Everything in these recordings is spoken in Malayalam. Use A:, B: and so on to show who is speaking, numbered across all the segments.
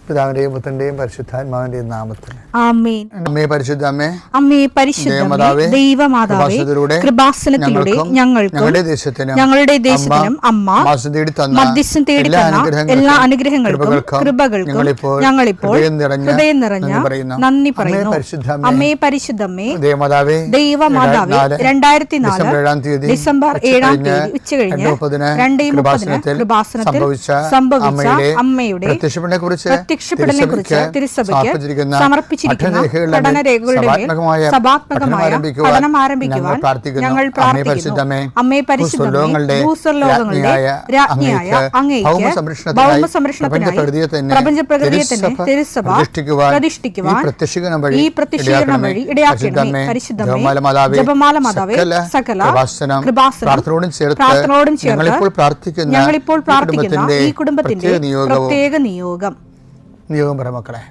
A: പിതാവിന്റെയും പുത്രന്റെയും പരിശുദ്ധാത്മാവിന്റെയും നാമത്തിൽ
B: ആമേൻ.
A: അമ്മേ പരിശുദ്ധ അമ്മേ,
B: അമ്മേ പരിശുദ്ധ ദൈവമാതാവേ, കൃപാസനത്തിലൂടെ ഞങ്ങൾക്കും ഞങ്ങളുടെ ദേശത്തിനും അമ്മ മധ്യസ്ഥം തേടി തന്ന എല്ലാ അനുഗ്രഹങ്ങൾക്കും കൃപകൾക്കും ഞങ്ങളിപ്പോൾ ഹൃദയം നിറഞ്ഞ നന്ദി പറയുന്നു. അമ്മേ പരിശുദ്ധമ്മേ, ദൈവമാതാവേ, 2004 ഡിസംബർ 7 ഉച്ചകഴിഞ്ഞ് 2:30 കൃപാസനത്തിൽ സംഭവിച്ച അമ്മയുടെ പ്രത്യക്ഷപ്പെടലിനെക്കുറിച്ച് തിരുസഭയ്ക്ക് സമർപ്പിച്ചിരിക്കുന്ന പഠനരേഖകളുടെ മേൽ സഭാത്മകമായ പഠനം ആരംഭിക്കുവാൻ ഞങ്ങൾ പ്രാർത്ഥിക്കുന്നു. അമ്മേ പരിശുദ്ധമേ, ഭൂസ്വർലോകങ്ങളുടെ രാജ്ഞിയായ അങ്ങേയ്ക്ക് ഭൗമസംരക്ഷണത്തിനായി പ്രപഞ്ചപ്രകൃതിയെ തന്നെ തിരുസഭ പ്രതിഷ്ഠിക്കുവാൻ ഈ പ്രത്യക്ഷീകരണം വഴി ഇടയാക്കണമേ. പരിശുദ്ധമേ, ജപമാല മാതാവേ, സകല കൃപാസനം പ്രാർത്ഥനയോടും ചേർത്ത് ഞങ്ങളിപ്പോൾ പ്രാർത്ഥിക്കുന്ന ഈ കുടുംബത്തിന്റെ പ്രത്യേക നിയോഗം
A: പറ മക്കളെ.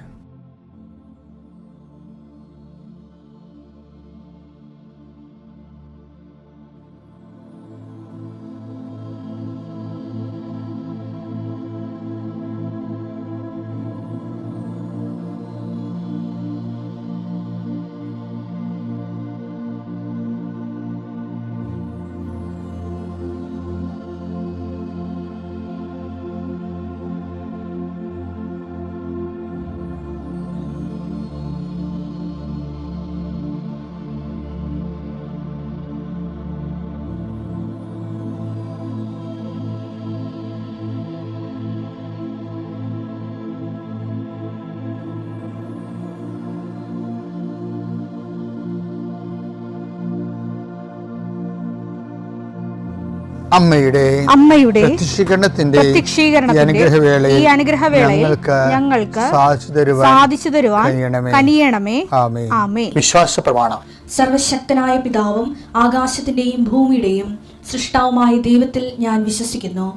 A: അമ്മയുടെ പ്രത്യക്ഷീകരണത്തിന്റെ ഈ അനുഗ്രഹവേളയിൽ ഞങ്ങൾക്ക് സാധിച്ചു തരുവാൻ കനിയണമേ. ആമേൻ. വിശ്വാസ പ്രമാണം.
C: സർവശക്തനായ പിതാവും ആകാശത്തിന്റെയും ഭൂമിയുടെയും സൃഷ്ടാവുമായ ദൈവത്തിൽ ഞാൻ വിശ്വസിക്കുന്നു.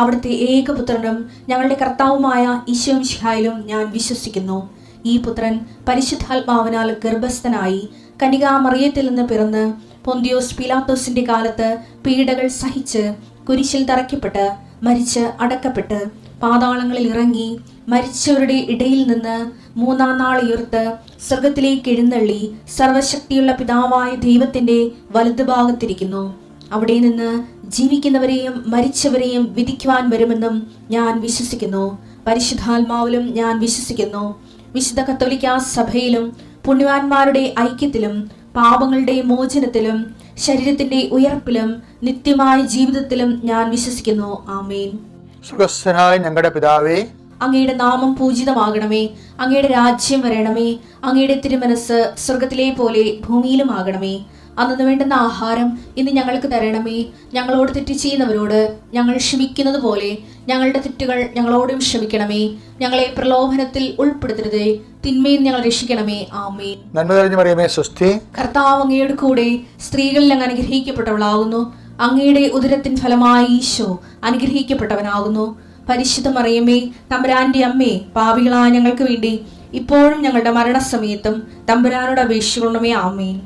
C: അവിടുത്തെ ഏകപുത്രനും ഞങ്ങളുടെ കർത്താവുമായ ഈശോ മിശിഹായിലും ഞാൻ വിശ്വസിക്കുന്നു. ഈ പുത്രൻ പരിശുദ്ധാത്മാവിനാൽ ഗർഭസ്ഥനായി കന്യകാമറിയത്തിൽ നിന്ന് പിറന്ന് പൊന്തിയോസ് പീലാത്തോസിന്റെ കാലത്ത് പീഡകൾ സഹിച്ച് കുരിശിൽ തറയ്ക്കപ്പെട്ട് മരിച്ച് അടക്കപ്പെട്ട് പാതാളങ്ങളിൽ ഇറങ്ങി മരിച്ചവരുടെ ഇടയിൽ നിന്ന് 3-ാം നാൾ ഉയർത്ത് സ്വർഗത്തിലേക്ക് എഴുന്നള്ളി സർവശക്തിയുള്ള പിതാവായ ദൈവത്തിന്റെ വലതുഭാഗത്തിരിക്കുന്നു. അവിടെ നിന്ന് ജീവിക്കുന്നവരെയും മരിച്ചവരെയും വിധിക്കുവാൻ വരുമെന്നും ഞാൻ വിശ്വസിക്കുന്നു. പരിശുദ്ധാത്മാവിലും ഞാൻ വിശ്വസിക്കുന്നു. വിശുദ്ധ കത്തോലിക്കാ സഭയിലും പുണ്യവാന്മാരുടെ ഐക്യത്തിലും പാപങ്ങളുടെ മോചനത്തിലും ശരീരത്തിന്റെ ഉയർപ്പിലും നിത്യമായ ജീവിതത്തിലും ഞാൻ വിശ്വസിക്കുന്നു. ആമേൻ.
A: സ്വർഗ്ഗസ്ഥനായ ഞങ്ങളുടെ പിതാവേ,
C: അങ്ങയുടെ നാമം പൂജിതമാകണമേ. അങ്ങയുടെ രാജ്യം വരണമേ. അങ്ങയുടെ തിരുമനസ് സ്വർഗത്തിലെ പോലെ ഭൂമിയിലും ആകണമേ. അന്നു വേണ്ടുന്ന ആഹാരം ഇന്ന് ഞങ്ങൾക്ക് തരണമേ. ഞങ്ങളോട് തെറ്റ് ചെയ്യുന്നവരോട് ഞങ്ങൾ ക്ഷമിക്കുന്നത് പോലെ ഞങ്ങളുടെ തെറ്റുകൾ ഞങ്ങളോടും ക്ഷമിക്കണമേ. ഞങ്ങളെ പ്രലോഭനത്തിൽ ഉൾപ്പെടുത്തരുതേ, തിന്മയിൽ ഞങ്ങൾ രക്ഷിക്കണമേ. ആമേൻ.
A: നന്മ നിറഞ്ഞ മറിയമേ, സ്വസ്തി.
C: കർത്താവ് അങ്ങയുടെ കൂടെ സ്ത്രീകളിൽ അങ്ങ് അനുഗ്രഹിക്കപ്പെട്ടവളാകുന്നു. അങ്ങയുടെ ഉദരത്തിൻ ഫലമായി ഈശോ അനുഗ്രഹിക്കപ്പെട്ടവനാകുന്നു. പരിശുദ്ധ മറിയമേ, തമ്പുരാന്റെ അമ്മേ, പാപികളായ ഞങ്ങൾക്ക് വേണ്ടി ഇപ്പോഴും ഞങ്ങളുടെ മരണസമയത്തും തമ്പുരാനോട് അപേക്ഷിക്കണമേ. ആമേൻ.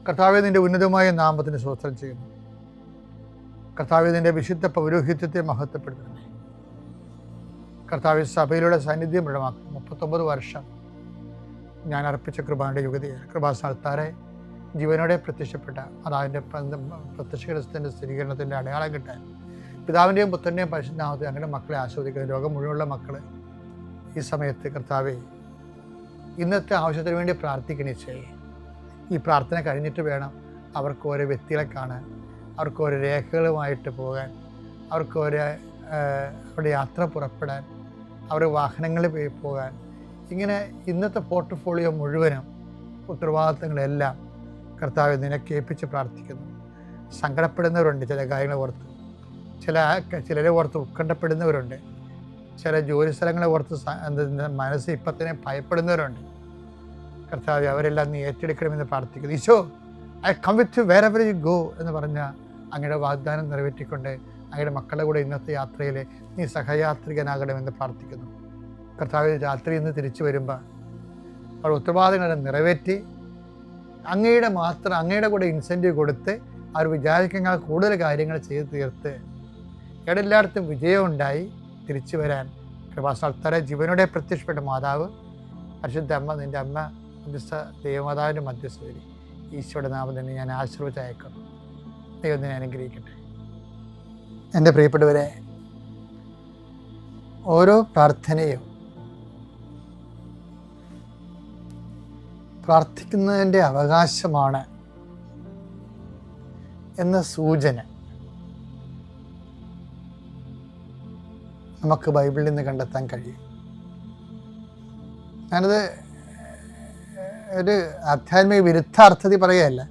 A: കർത്താവേ, നിന്റെ ഉന്നതമായ നാമത്തിന് സ്തോത്രം ചെയ്യുന്നു. കർത്താവേ, നിന്റെ വിശുദ്ധ പൗരോഹിത്യത്തെ മഹത്വപ്പെടുത്തണമേ. കർത്താവേ, സഭയിലുള്ള സാന്നിധ്യം ദൃഢമാക്കുന്നു. 39 വർഷം ഞാൻ അർപ്പിച്ച കൃപാന്റെ യുഗതിയാണ്. കൃപാസ്ഥാനത്താറെ ജീവനോടെ പ്രത്യക്ഷപ്പെട്ട അതാതിൻ്റെ പ്രത്യക്ഷത്തിന്റെ സ്ഥിരീകരണത്തിൻ്റെ അടയാളം കിട്ടാൻ പിതാവിൻ്റെയും പുത്രൻ്റെയും പരിശുദ്ധനാമത്തെ അങ്ങനെ മക്കളെ ആസ്വദിക്കുന്ന ലോകം മുഴുവനുള്ള മക്കൾ ഈ സമയത്ത് കർത്താവേ ഇന്നത്തെ ആവശ്യത്തിന് വേണ്ടി പ്രാർത്ഥിക്കണേ ചെയ്യേ. ഈ പ്രാർത്ഥന കഴിഞ്ഞിട്ട് വേണം അവർക്ക് ഓരോ വ്യക്തികളെ കാണാൻ, അവർക്ക് ഓരോ രേഖകളുമായിട്ട് പോകാൻ, അവർക്ക് അവരുടെ യാത്ര പുറപ്പെടാൻ, അവരുടെ വാഹനങ്ങളിൽ പോകാൻ. ഇങ്ങനെ ഇന്നത്തെ പോർട്ട്ഫോളിയോ മുഴുവനും ഉത്തരവാദിത്തങ്ങളെല്ലാം കർത്താവെ നിനക്ക് ഏൽപ്പിച്ച് പ്രാർത്ഥിക്കുന്നു. സങ്കടപ്പെടുന്നവരുണ്ട്, ചില കാര്യങ്ങളെ ഓർത്ത്, ചിലരെ ഓർത്ത് ഉത്കണ്ഠപ്പെടുന്നവരുണ്ട്, ചില ജോലി സ്ഥലങ്ങളെ ഓർത്ത് മനസ്സ് ഇപ്പം തന്നെ ഭയപ്പെടുന്നവരുണ്ട്. കർത്താവെ അവരെല്ലാം നീ ഏറ്റെടുക്കണമെന്ന് പ്രാർത്ഥിക്കുന്നു. Eesho, I come with you wherever you go എന്ന് പറഞ്ഞ അങ്ങയുടെ വാഗ്ദാനം നിറവേറ്റിക്കൊണ്ട് അങ്ങയുടെ മക്കളുടെ കൂടെ ഇന്നത്തെ യാത്രയിൽ നീ സഹയാത്രികനാകണമെന്ന് പ്രാർത്ഥിക്കുന്നു. കർത്താവ് രാത്രി ഇന്ന് തിരിച്ചു വരുമ്പോൾ അവർ ഉത്തരവാദിത്തങ്ങളെ നിറവേറ്റി അങ്ങയുടെ കൂടെ ഇൻസെൻറ്റീവ് കൊടുത്ത് അവർ വിചാരിക്കുന്ന കൂടുതൽ കാര്യങ്ങൾ ചെയ്ത് തീർത്ത് എല്ലായിടത്തും വിജയമുണ്ടായി തിരിച്ചു വരാൻ കൃപാസനത്താരെ ജീവനോടെ പ്രത്യക്ഷപ്പെട്ട മാതാവ് പരിശുദ്ധ അമ്മ, നിൻ്റെ അമ്മ മധ്യസ്ഥ ദൈവമാതാവിൻ്റെ മധ്യസ്ഥതയിൽ ഈശോയുടെ നാമം തന്നെ ഞാൻ ആശീർവദിച്ചയക്കുന്നു. ദൈവം തന്നെ അനുഗ്രഹിക്കട്ടെ. എൻ്റെ പ്രിയപ്പെട്ടവരെ, ഓരോ പ്രാർത്ഥനയും പ്രാർത്ഥിക്കുന്നതിൻ്റെ അവകാശമാണ് എന്ന സൂചന നമുക്ക് ബൈബിളിൽ നിന്ന് കണ്ടെത്താൻ കഴിയും. ഞാനത് ഒരു ആധ്യാത്മിക വിരുദ്ധാർത്ഥത്തിൽ പറയുകയല്ല.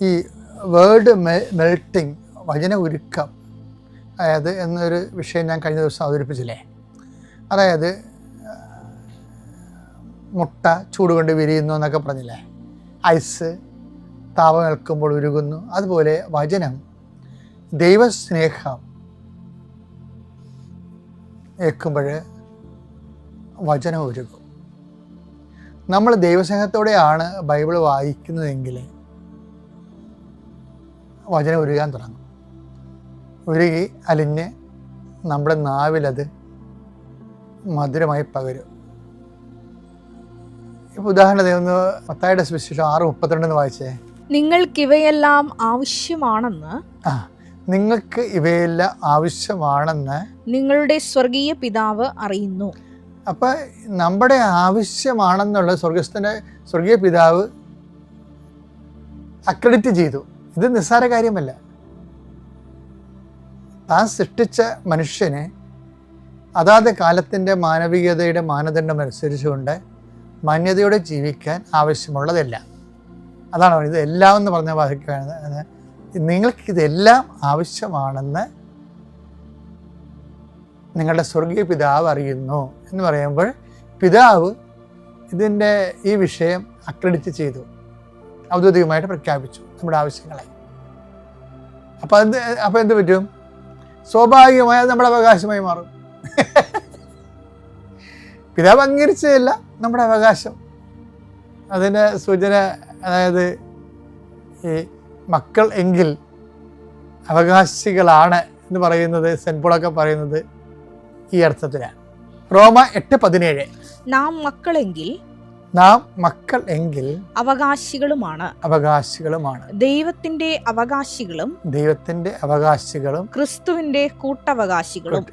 A: ഈ വേർഡ് മെൽട്ടിങ്, വചന ഉരുക്കം, അതായത് എന്നൊരു വിഷയം ഞാൻ കഴിഞ്ഞ ദിവസം അവതരിപ്പിച്ചില്ലേ. അതായത് മുട്ട ചൂട് കൊണ്ട് വിരിയുന്നു എന്നൊക്കെ പറഞ്ഞില്ലേ. ഐസ് താപം ഏൽക്കുമ്പോൾ ഉരുകുന്നു. അതുപോലെ വചനം, ദൈവസ്നേഹം ഏൽക്കുമ്പോൾ വചനം ഉരുകും. നമ്മൾ ദൈവസ്നേഹത്തോടെയാണ് ബൈബിൾ വായിക്കുന്നതെങ്കിൽ വചനം ഉരുകാൻ തുടങ്ങും. ഉരുകി അലിഞ്ഞ് നമ്മുടെ നാവിലത് മധുരമായി പകരും. ഇപ്പോൾ ഉദാഹരണത്തിന് ഒന്ന് മത്തായിയുടെ സുവിശേഷം 6:32 വായിച്ചേ.
B: നിങ്ങൾക്കിവയെല്ലാം ആവശ്യമാണെന്ന്
A: നിങ്ങൾക്ക് ഇവയെല്ലാം ആവശ്യമാണെന്ന്
B: നിങ്ങളുടെ സ്വർഗീയ പിതാവ് അറിയുന്നു.
A: അപ്പം നമ്മുടെ ആവശ്യമാണെന്നുള്ള സ്വർഗീയ പിതാവ് അക്രെഡിറ്റ് ചെയ്തു. ഇത് നിസ്സാര കാര്യമല്ല. താൻ സൃഷ്ടിച്ച മനുഷ്യനെ അതാത് കാലത്തിൻ്റെ മാനവികതയുടെ മാനദണ്ഡം അനുസരിച്ചുകൊണ്ട് മാന്യതയോടെ ജീവിക്കാൻ ആവശ്യമുള്ളതെല്ലാം. അതാണ് ഇത് എല്ലാം എന്ന് പറഞ്ഞ വായിക്കുകയാണ്. നിങ്ങൾക്കിതെല്ലാം ആവശ്യമാണെന്ന് നിങ്ങളുടെ സ്വർഗീയ പിതാവ് അറിയുന്നു എന്ന് പറയുമ്പോൾ പിതാവ് ഈ വിഷയം അക്രെഡിറ്റ് ചെയ്തു, ഔദ്യോഗികമായിട്ട് പ്രഖ്യാപിച്ചു നമ്മുടെ ആവശ്യങ്ങളെ. അപ്പം എന്ത് പറ്റും? സ്വാഭാവികമായി അത് നമ്മുടെ അവകാശമായി മാറും. പിതാവ് അംഗീകരിച്ചതല്ല നമ്മുടെ അവകാശം. അതിന് സൂചന, അതായത് ഈ മക്കൾ എങ്കിൽ അവകാശികളാണ് എന്ന് പറയുന്നത് സെന്റ് പോളൊക്കെ പറയുന്നത് ഈ അർത്ഥത്തിലാണ്. റോമ 8:17
B: നാം മക്കൾ എങ്കിൽ അവകാശികളുമാണ്
A: ദൈവത്തിന്റെ അവകാശികളും
B: ക്രിസ്തുവിന്റെ കൂട്ടവകാശികളും.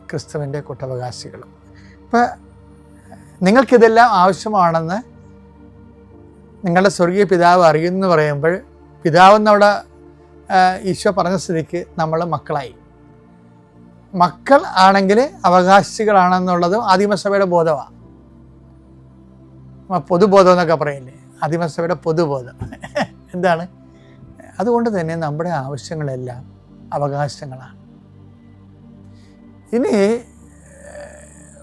A: ഇപ്പൊ നിങ്ങൾക്കിതെല്ലാം ആവശ്യമാണെന്ന് നിങ്ങളുടെ സ്വർഗീയ പിതാവ് അറിയുമെന്ന് പറയുമ്പോൾ പിതാവെന്നവിടെ ഈശോ പറഞ്ഞ സ്ഥിതിക്ക് നമ്മൾ മക്കളായി. മക്കൾ ആണെങ്കിൽ അവകാശികളാണെന്നുള്ളതും ആദിമസഭയുടെ ബോധമാണ്. പൊതുബോധം എന്നൊക്കെ പറയില്ലേ, ആദിമസഭയുടെ പൊതുബോധം. എന്താണ്? അതുകൊണ്ട് തന്നെ നമ്മുടെ ആവശ്യങ്ങളെല്ലാം അവകാശങ്ങളാണ്. ഇനി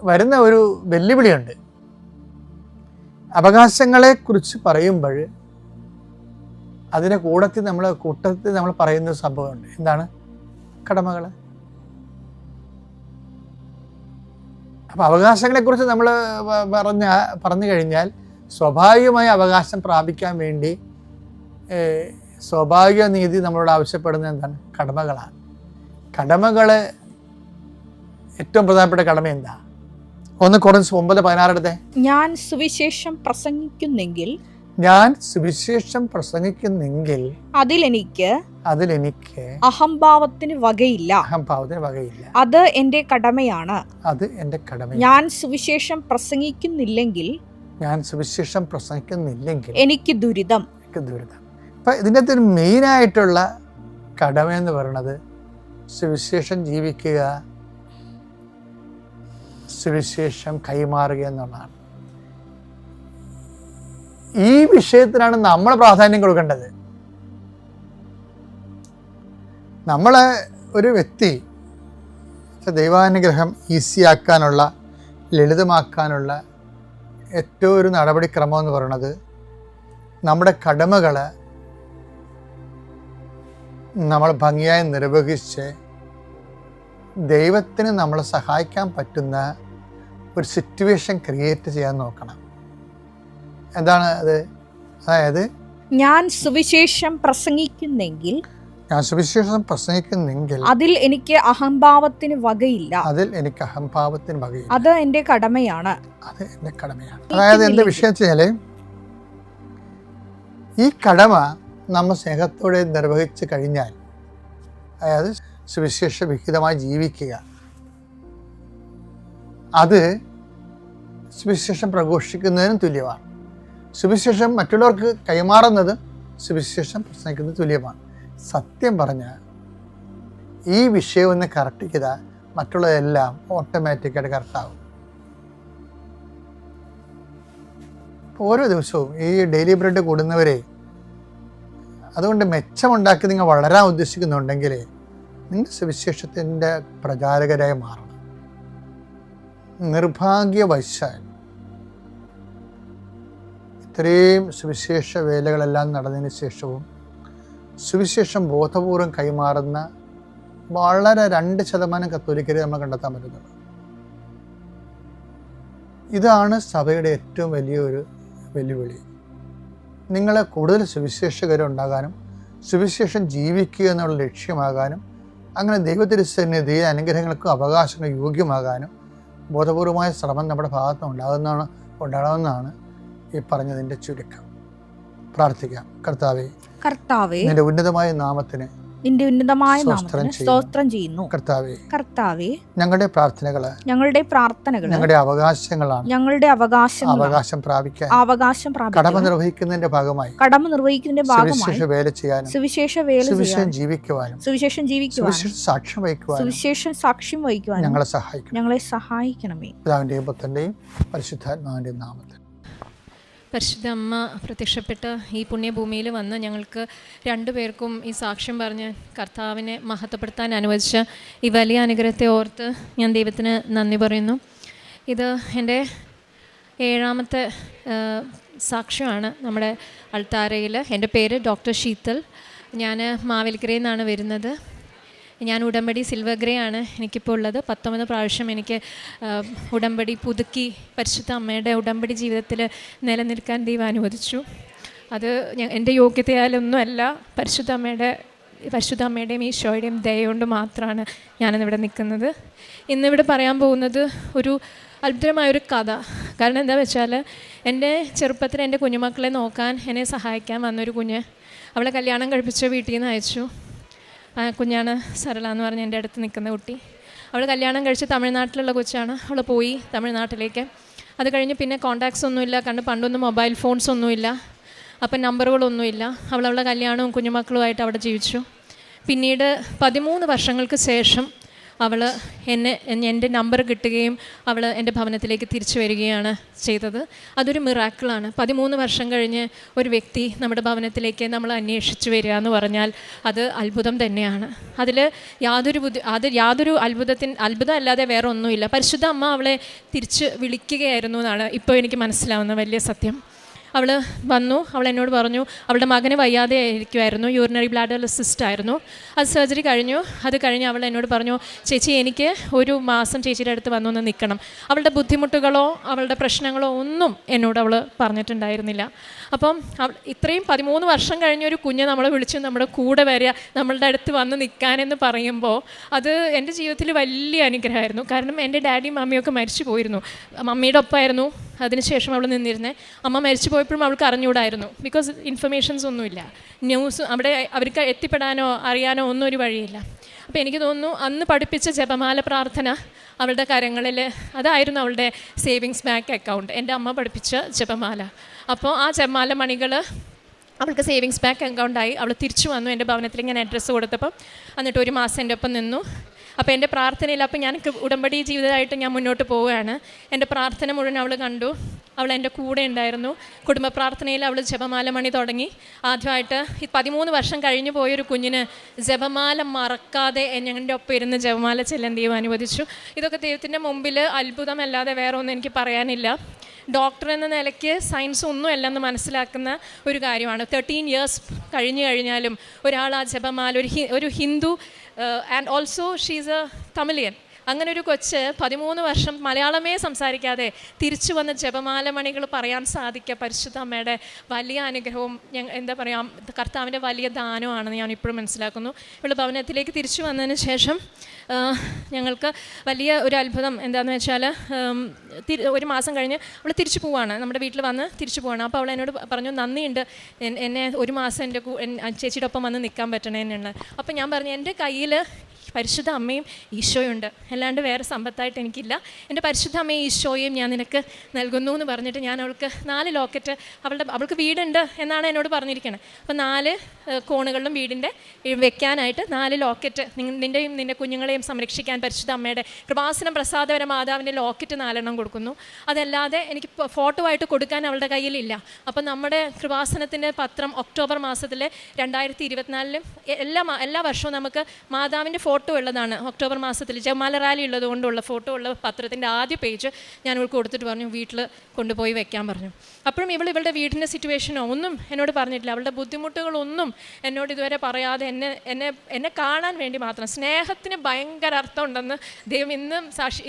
A: വരുന്ന ഒരു വെല്ലുവിളിയുണ്ട്. അവകാശങ്ങളെക്കുറിച്ച് പറയുമ്പോൾ അതിൻ്റെ കൂട്ടത്തിൽ നമ്മൾ പറയുന്ന സംഭവമുണ്ട്. എന്താണ്? കടമകൾ. അപ്പോൾ അവകാശങ്ങളെക്കുറിച്ച് നമ്മൾ പറഞ്ഞു കഴിഞ്ഞാൽ സ്വാഭാവികമായ അവകാശം പ്രാപിക്കാൻ വേണ്ടി സ്വാഭാവിക നീതി നമ്മളോട് ആവശ്യപ്പെടുന്നത് എന്താണ്? കടമകളാണ്. കടമകൾ ഏറ്റവും പ്രധാനപ്പെട്ട കടമ എന്താ? 1 കൊറിന്ത്യർ 9:16 എടുത്തേ.
B: ഞാൻ സുവിശേഷം പ്രസംഗിക്കുന്നെങ്കിൽ അതിലെനിക്ക് അഹംഭാവത്തിന് വകയില്ല. അത് എന്റെ കടമയാണ്. ഞാൻ സുവിശേഷം പ്രസംഗിക്കുന്നില്ലെങ്കിൽ എനിക്ക് ദുരിതം.
A: അപ്പം ഇതിൻ്റെ അകത്ത് ഒരു മെയിനായിട്ടുള്ള കടമ എന്ന് പറയുന്നത് സുവിശേഷം ജീവിക്കുക, സുവിശേഷം കൈമാറുക എന്നുള്ളതാണ്. ഈ വിഷയത്തിനാണ് നമ്മൾ പ്രാധാന്യം കൊടുക്കേണ്ടത്. നമ്മൾ ഒരു വ്യക്തി ദൈവാനുഗ്രഹം ഈസിയാക്കാനുള്ള, ലളിതമാക്കാനുള്ള ഏറ്റവും ഒരു നടപടിക്രമം എന്ന് പറയുന്നത് നമ്മുടെ കടമകൾ നമ്മൾ ഭംഗിയായി നിർവഹിച്ച് ദൈവത്തിന് നമ്മളെ സഹായിക്കാൻ പറ്റുന്ന ഒരു സിറ്റുവേഷൻ ക്രിയേറ്റ് ചെയ്യാൻ നോക്കണം. എന്താണ് അത്? അതായത്
B: ഞാൻ സുവിശേഷം പ്രസംഗിക്കുന്നെങ്കിൽ
A: ഞാൻ സുവിശേഷം പ്രസംഗിക്കുന്നെങ്കിൽ
B: അതിൽ എനിക്ക് അഹംഭാവത്തിന് വകയില്ല.
A: അത്
B: എന്റെ കടമയാണ്.
A: അതായത് എന്റെ വിഷയം വെച്ചാല് ഈ കടമ നമ്മൾ സ്നേഹത്തോടെ നിർവഹിച്ചു കഴിഞ്ഞാൽ, അതായത് സുവിശേഷ വിഹിതമായി ജീവിക്കുക, അത് സുവിശേഷം പ്രഘോഷിക്കുന്നതിനും തുല്യമാണ്. സുവിശേഷം മറ്റുള്ളവർക്ക് കൈമാറുന്നത് സുവിശേഷം പ്രസംഗിക്കുന്നത് തുല്യമാണ്. സത്യം പറഞ്ഞാൽ ഈ വിഷയം ഒന്ന് കറക്റ്റ് ചെയ്താൽ മറ്റുള്ളതെല്ലാം ഓട്ടോമാറ്റിക്കായിട്ട് കറക്റ്റാകും. ഓരോ ദിവസവും ഈ ഡെയിലി ബ്രെഡ് കൂടുന്നവരെ, അതുകൊണ്ട് മെച്ചമുണ്ടാക്കി നിങ്ങൾ വളരാൻ ഉദ്ദേശിക്കുന്നുണ്ടെങ്കിൽ നിങ്ങൾ സുവിശേഷത്തിൻ്റെ പ്രചാരകരായി മാറണം. നിർഭാഗ്യവശാൽ ഇത്രയും സുവിശേഷ വേലകളെല്ലാം നടന്നതിന് ശേഷവും സുവിശേഷം ബോധപൂർവം കൈമാറുന്ന വളരെ 2% കത്തോലിക്കരെ നമ്മൾ കണ്ടെത്താൻ പറ്റുന്നത്. ഇതാണ് സഭയുടെ ഏറ്റവും വലിയൊരു വെല്ലുവിളി. നിങ്ങൾ കൂടുതൽ സുവിശേഷകരുണ്ടാകാനും സുവിശേഷം ജീവിക്കുക എന്നുള്ള ലക്ഷ്യമാകാനും അങ്ങനെ ദൈവത്തിരുസന്നിധിയിൽ അനുഗ്രഹങ്ങൾക്കും അവകാശങ്ങൾക്കും യോഗ്യമാകാനും ബോധപൂർവമായ ശ്രമം നമ്മുടെ ഭാഗത്ത് ഉണ്ടാകുന്നതാണ് ഈ പറഞ്ഞതിൻ്റെ ചുരുക്കം. പ്രാർത്ഥിക്കാം. കർത്താവേ, നിന്റെ ഉന്നതമായ നാമത്തിന്
B: സ്തോത്രം ചെയ്യുന്നു.
A: കർത്താവേ, ഞങ്ങളുടെ പ്രാർത്ഥനകള് ഞങ്ങളുടെ അവകാശങ്ങളാണ്. അവകാശം പ്രാപിക്കാൻ കടമ നിർവഹിക്കുന്നതിന്റെ ഭാഗമായി സുവിശേഷ വേല ചെയ്യാനും സുവിശേഷം ജീവിക്കുവാനും സാക്ഷ്യം വഹിക്കുവാനും ഞങ്ങളെ സഹായിക്കണമേ. പിതാവിന്റെയും പുത്രന്റെയും പരിശുദ്ധാത്മാവിന്റെയും നാമത്തിൽ.
D: പരിശുദ്ധ അമ്മ പ്രത്യക്ഷപ്പെട്ട് ഈ പുണ്യഭൂമിയിൽ വന്ന് ഞങ്ങൾക്ക് 2 പേർക്കും ഈ സാക്ഷ്യം പറഞ്ഞ് കർത്താവിനെ മഹത്വപ്പെടുത്താൻ അനുവദിച്ച ഈ വലിയ അനുഗ്രഹത്തെ ഓർത്ത് ഞാൻ ദൈവത്തിന് നന്ദി പറയുന്നു. ഇത് എൻ്റെ 7ാമത്തെ സാക്ഷ്യമാണ് നമ്മുടെ അൾത്താരയിൽ. എൻ്റെ പേര് ഡോക്ടർ ശീതൽ. ഞാൻ മാവേലിക്കരയിൽ നിന്നാണ് വരുന്നത്. ഞാൻ ഉടമ്പടി സിൽവർ ഗ്രേ ആണ് എനിക്കിപ്പോൾ ഉള്ളത്. 19 പ്രാവശ്യം എനിക്ക് ഉടമ്പടി പുതുക്കി പരിശുദ്ധ അമ്മയുടെ ഉടമ്പടി ജീവിതത്തിൽ നിലനിൽക്കാൻ ദൈവം അനുവദിച്ചു. അത് എൻ്റെ യോഗ്യതയാലൊന്നുമല്ല, പരിശുദ്ധ അമ്മയുടെയും ഈശോയുടെയും ദയ കൊണ്ട് മാത്രമാണ് ഞാനിന്നിവിടെ നിൽക്കുന്നത്. ഇന്നിവിടെ പറയാൻ പോകുന്നത് ഒരു അത്ഭുതമായൊരു കഥ. കാരണം എന്താ വെച്ചാൽ, എൻ്റെ ചെറുപ്പത്തിൽ എൻ്റെ കുഞ്ഞുമക്കളെ നോക്കാൻ എന്നെ സഹായിക്കാൻ വന്നൊരു കുഞ്ഞ്, അവളെ കല്യാണം കഴിപ്പിച്ച വീട്ടിൽ നിന്ന് അയച്ചു. ആ കുഞ്ഞാണ് സരള എന്ന് പറഞ്ഞ് എൻ്റെ അടുത്ത് നിൽക്കുന്ന കുട്ടി. അവൾ കല്യാണം കഴിച്ച് തമിഴ്നാട്ടിലുള്ള കൊച്ചാണ്. അവൾ പോയി തമിഴ്നാട്ടിലേക്ക്. അത് കഴിഞ്ഞ് പിന്നെ കോൺടാക്ട്സ് ഒന്നുമില്ല. കാരണം പണ്ടൊന്നും മൊബൈൽ ഫോൺസ് ഒന്നുമില്ല, അപ്പം നമ്പറുകളൊന്നുമില്ല. അവളുടെ കല്യാണവും കുഞ്ഞുമക്കളുമായിട്ട് അവിടെ ജീവിച്ചു. പിന്നീട് 13 വർഷങ്ങൾക്ക് ശേഷം അവൾ എൻ്റെ നമ്പർ കിട്ടുകയും അവൾ എൻ്റെ ഭവനത്തിലേക്ക് തിരിച്ചു വരികയാണ് ചെയ്തത്. അതൊരു മിറാക്കിളാണ്. 13 വർഷം കഴിഞ്ഞ് ഒരു വ്യക്തി നമ്മുടെ ഭവനത്തിലേക്ക് നമ്മൾ അന്വേഷിച്ച് വരിക എന്ന് പറഞ്ഞാൽ അത് അത്ഭുതം തന്നെയാണ്. അതിൽ യാതൊരു അത്ഭുതം അല്ലാതെ വേറെ ഒന്നുമില്ല. പരിശുദ്ധ അമ്മ അവളെ തിരിച്ച് വിളിക്കുകയായിരുന്നു എന്നാണ് ഇപ്പോൾ എനിക്ക് മനസ്സിലാവുന്ന വലിയ സത്യം. അവൾ വന്നു, അവൾ എന്നോട് പറഞ്ഞു അവളുടെ മകന് വയ്യാതെ ആയിരിക്കുമായിരുന്നു, യൂറിനറി ബ്ലാഡർ സിസ്റ്റ് ആയിരുന്നു. അത് സർജറി കഴിഞ്ഞു. അത് കഴിഞ്ഞ് അവൾ എന്നോട് പറഞ്ഞു, ചേച്ചി എനിക്ക് 1 മാസം ചേച്ചിയുടെ അടുത്ത് വന്നൊന്ന് നിൽക്കണം. അവളുടെ ബുദ്ധിമുട്ടുകളോ അവളുടെ പ്രശ്നങ്ങളോ ഒന്നും എന്നോട് അവൾ പറഞ്ഞിട്ടുണ്ടായിരുന്നില്ല. അപ്പം ഇത്രയും 13 വർഷം കഴിഞ്ഞൊരു കുഞ്ഞ് നമ്മളെ വിളിച്ച് നമ്മുടെ കൂടെ വരിക, നമ്മളുടെ അടുത്ത് വന്ന് നിൽക്കാനെന്ന് പറയുമ്പോൾ അത് എൻ്റെ ജീവിതത്തിൽ വലിയ അനുഗ്രഹമായിരുന്നു. കാരണം എൻ്റെ ഡാഡിയും മമ്മിയൊക്കെ മരിച്ചു പോയിരുന്നു. മമ്മിയുടെ ഒപ്പമായിരുന്നു അതിനുശേഷം അവൾ നിന്നിരുന്നത്. അമ്മ മരിച്ചു പോയപ്പോഴും അവൾക്ക് അറിഞ്ഞുകൂടായിരുന്നു. ബിക്കോസ് ഇൻഫർമേഷൻസ് ഒന്നുമില്ല, ന്യൂസ് അവിടെ അവർക്ക് എത്തിപ്പെടാനോ അറിയാനോ ഒന്നും ഒരു വഴിയില്ല. അപ്പോൾ എനിക്ക് തോന്നുന്നു അന്ന് പഠിപ്പിച്ച ജപമാല പ്രാർത്ഥന അവളുടെ കരങ്ങളിൽ, അതായിരുന്നു അവളുടെ സേവിങ്സ് ബാങ്ക് അക്കൗണ്ട്, എൻ്റെ അമ്മ പഠിപ്പിച്ച ജപമാല. അപ്പോൾ ആ ജപമാല മണികൾ അവൾക്ക് സേവിങ്സ് ബാങ്ക് അക്കൗണ്ടായി. അവൾ തിരിച്ചു വന്നു എൻ്റെ ഭവനത്തിൽ ഇങ്ങനെ അഡ്രസ്സ് കൊടുത്തപ്പം. എന്നിട്ട് 1 മാസം എൻ്റെ ഒപ്പം നിന്നു. അപ്പോൾ എൻ്റെ പ്രാർത്ഥനയിൽ, അപ്പോൾ ഞാൻ ഉടമ്പടി ജീവിതമായിട്ട് ഞാൻ മുന്നോട്ട് പോവുകയാണ്. എൻ്റെ പ്രാർത്ഥന മുഴുവൻ അവൾ കണ്ടു. അവൾ എൻ്റെ കൂടെ ഉണ്ടായിരുന്നു. കുടുംബ പ്രാർത്ഥനയിൽ അവൾ ജപമാല മണി തുടങ്ങി. ആദ്യമായിട്ട് 13 വർഷം കഴിഞ്ഞു പോയൊരു കുഞ്ഞിന് ജപമാല മറക്കാതെ ഞങ്ങളുടെ ഒപ്പം ഇരുന്ന് ജപമാല ചെല്ലാൻ ദൈവം അനുവദിച്ചു. ഇതൊക്കെ ദൈവത്തിൻ്റെ മുമ്പിൽ അത്ഭുതമല്ലാതെ വേറെ ഒന്നും എനിക്ക് പറയാനില്ല. ഡോക്ടർ എന്ന നിലയ്ക്ക് സയൻസ് ഒന്നും അല്ലെന്ന് മനസ്സിലാക്കുന്ന ഒരു കാര്യമാണ്. 13 ഇയേഴ്സ് കഴിഞ്ഞു കഴിഞ്ഞാലും ഒരാൾ ആ ജപമാല, ഒരു Hindu and also she's A Tamilian, അങ്ങനെ ഒരു കൊച്ച് 13 വർഷം മലയാളമേ സംസാരിക്കാതെ തിരിച്ചു വന്ന ജപമാല മണികൾ പറയാൻ സാധിക്കുക പരിശുദ്ധ അമ്മയുടെ വലിയ അനുഗ്രഹവും എന്താ പറയുക കർത്താവിൻ്റെ വലിയ ദാനമാണെന്ന് ഞാൻ ഇപ്പോഴും മനസ്സിലാക്കുന്നു. ഇവൾ ഭവനത്തിലേക്ക് തിരിച്ചു വന്നതിന് ശേഷം ഞങ്ങൾക്ക് വലിയ ഒരു അത്ഭുതം എന്താണെന്ന് വെച്ചാൽ 1 മാസം കഴിഞ്ഞ് അവൾ തിരിച്ചു പോവാണ്, നമ്മുടെ വീട്ടിൽ വന്ന് തിരിച്ചു പോവാണ്. അപ്പോൾ അവൾ എന്നോട് പറഞ്ഞു, നന്ദിയുണ്ട് എന്നെ 1 മാസം എൻ്റെ ചേച്ചിയുടെ ഒപ്പം വന്ന് നിൽക്കാൻ പറ്റണേന്നുള്ളത്. അപ്പോൾ ഞാൻ പറഞ്ഞു, എൻ്റെ കയ്യിൽ പരിശുദ്ധ അമ്മയും ഈശോയുണ്ട്, അല്ലാണ്ട് വേറെ സമ്പത്തായിട്ട് എനിക്കില്ല. എൻ്റെ പരിശുദ്ധ അമ്മയും ഈശോയും ഞാൻ നിനക്ക് നൽകുന്നു എന്ന് പറഞ്ഞിട്ട് ഞാൻ അവൾക്ക് 4 ലോക്കറ്റ്, അവൾക്ക് വീടുണ്ട് എന്നാണ് എന്നോട് പറഞ്ഞിരിക്കുന്നത്. അപ്പോൾ 4 കോണുകളിലും വീടിൻ്റെ വെക്കാനായിട്ട് 4 ലോക്കറ്റ്, നിൻ്റെയും നിൻ്റെ കുഞ്ഞുങ്ങളെയും സംരക്ഷിക്കാൻ പരിശുദ്ധ അമ്മയുടെ കൃപാസനം പ്രസാദപര മാതാവിൻ്റെ ലോക്കറ്റ് 4 കൊടുക്കുന്നു. അതല്ലാതെ എനിക്ക് ഫോട്ടോ ആയിട്ട് കൊടുക്കാൻ അവളുടെ കയ്യിലില്ല. അപ്പം നമ്മുടെ കൃപാസനത്തിൻ്റെ പത്രം ഒക്ടോബർ മാസത്തിലെ 2024 എല്ലാ വർഷവും നമുക്ക് മാതാവിൻ്റെ ഫോട്ടോ ഉള്ളതാണ്. ഒക്ടോബർ മാസത്തിൽ ജപമാല റാലി ഉള്ളത് കൊണ്ടുള്ള ഫോട്ടോ ഉള്ള പത്രത്തിൻ്റെ ആദ്യ പേജ് ഞാൻ ഇവൾക്ക് കൊടുത്തിട്ട് പറഞ്ഞു വീട്ടിൽ കൊണ്ടുപോയി വെക്കാൻ പറഞ്ഞു. അപ്പോഴും ഇവളുടെ വീടിൻ്റെ സിറ്റുവേഷനോ ഒന്നും എന്നോട് പറഞ്ഞിട്ടില്ല. അവളുടെ ബുദ്ധിമുട്ടുകളൊന്നും എന്നോട് ഇതുവരെ പറയാതെ എന്നെ കാണാൻ വേണ്ടി മാത്രം. സ്നേഹത്തിന് ഭയങ്കര അർത്ഥമുണ്ടെന്ന് ദൈവം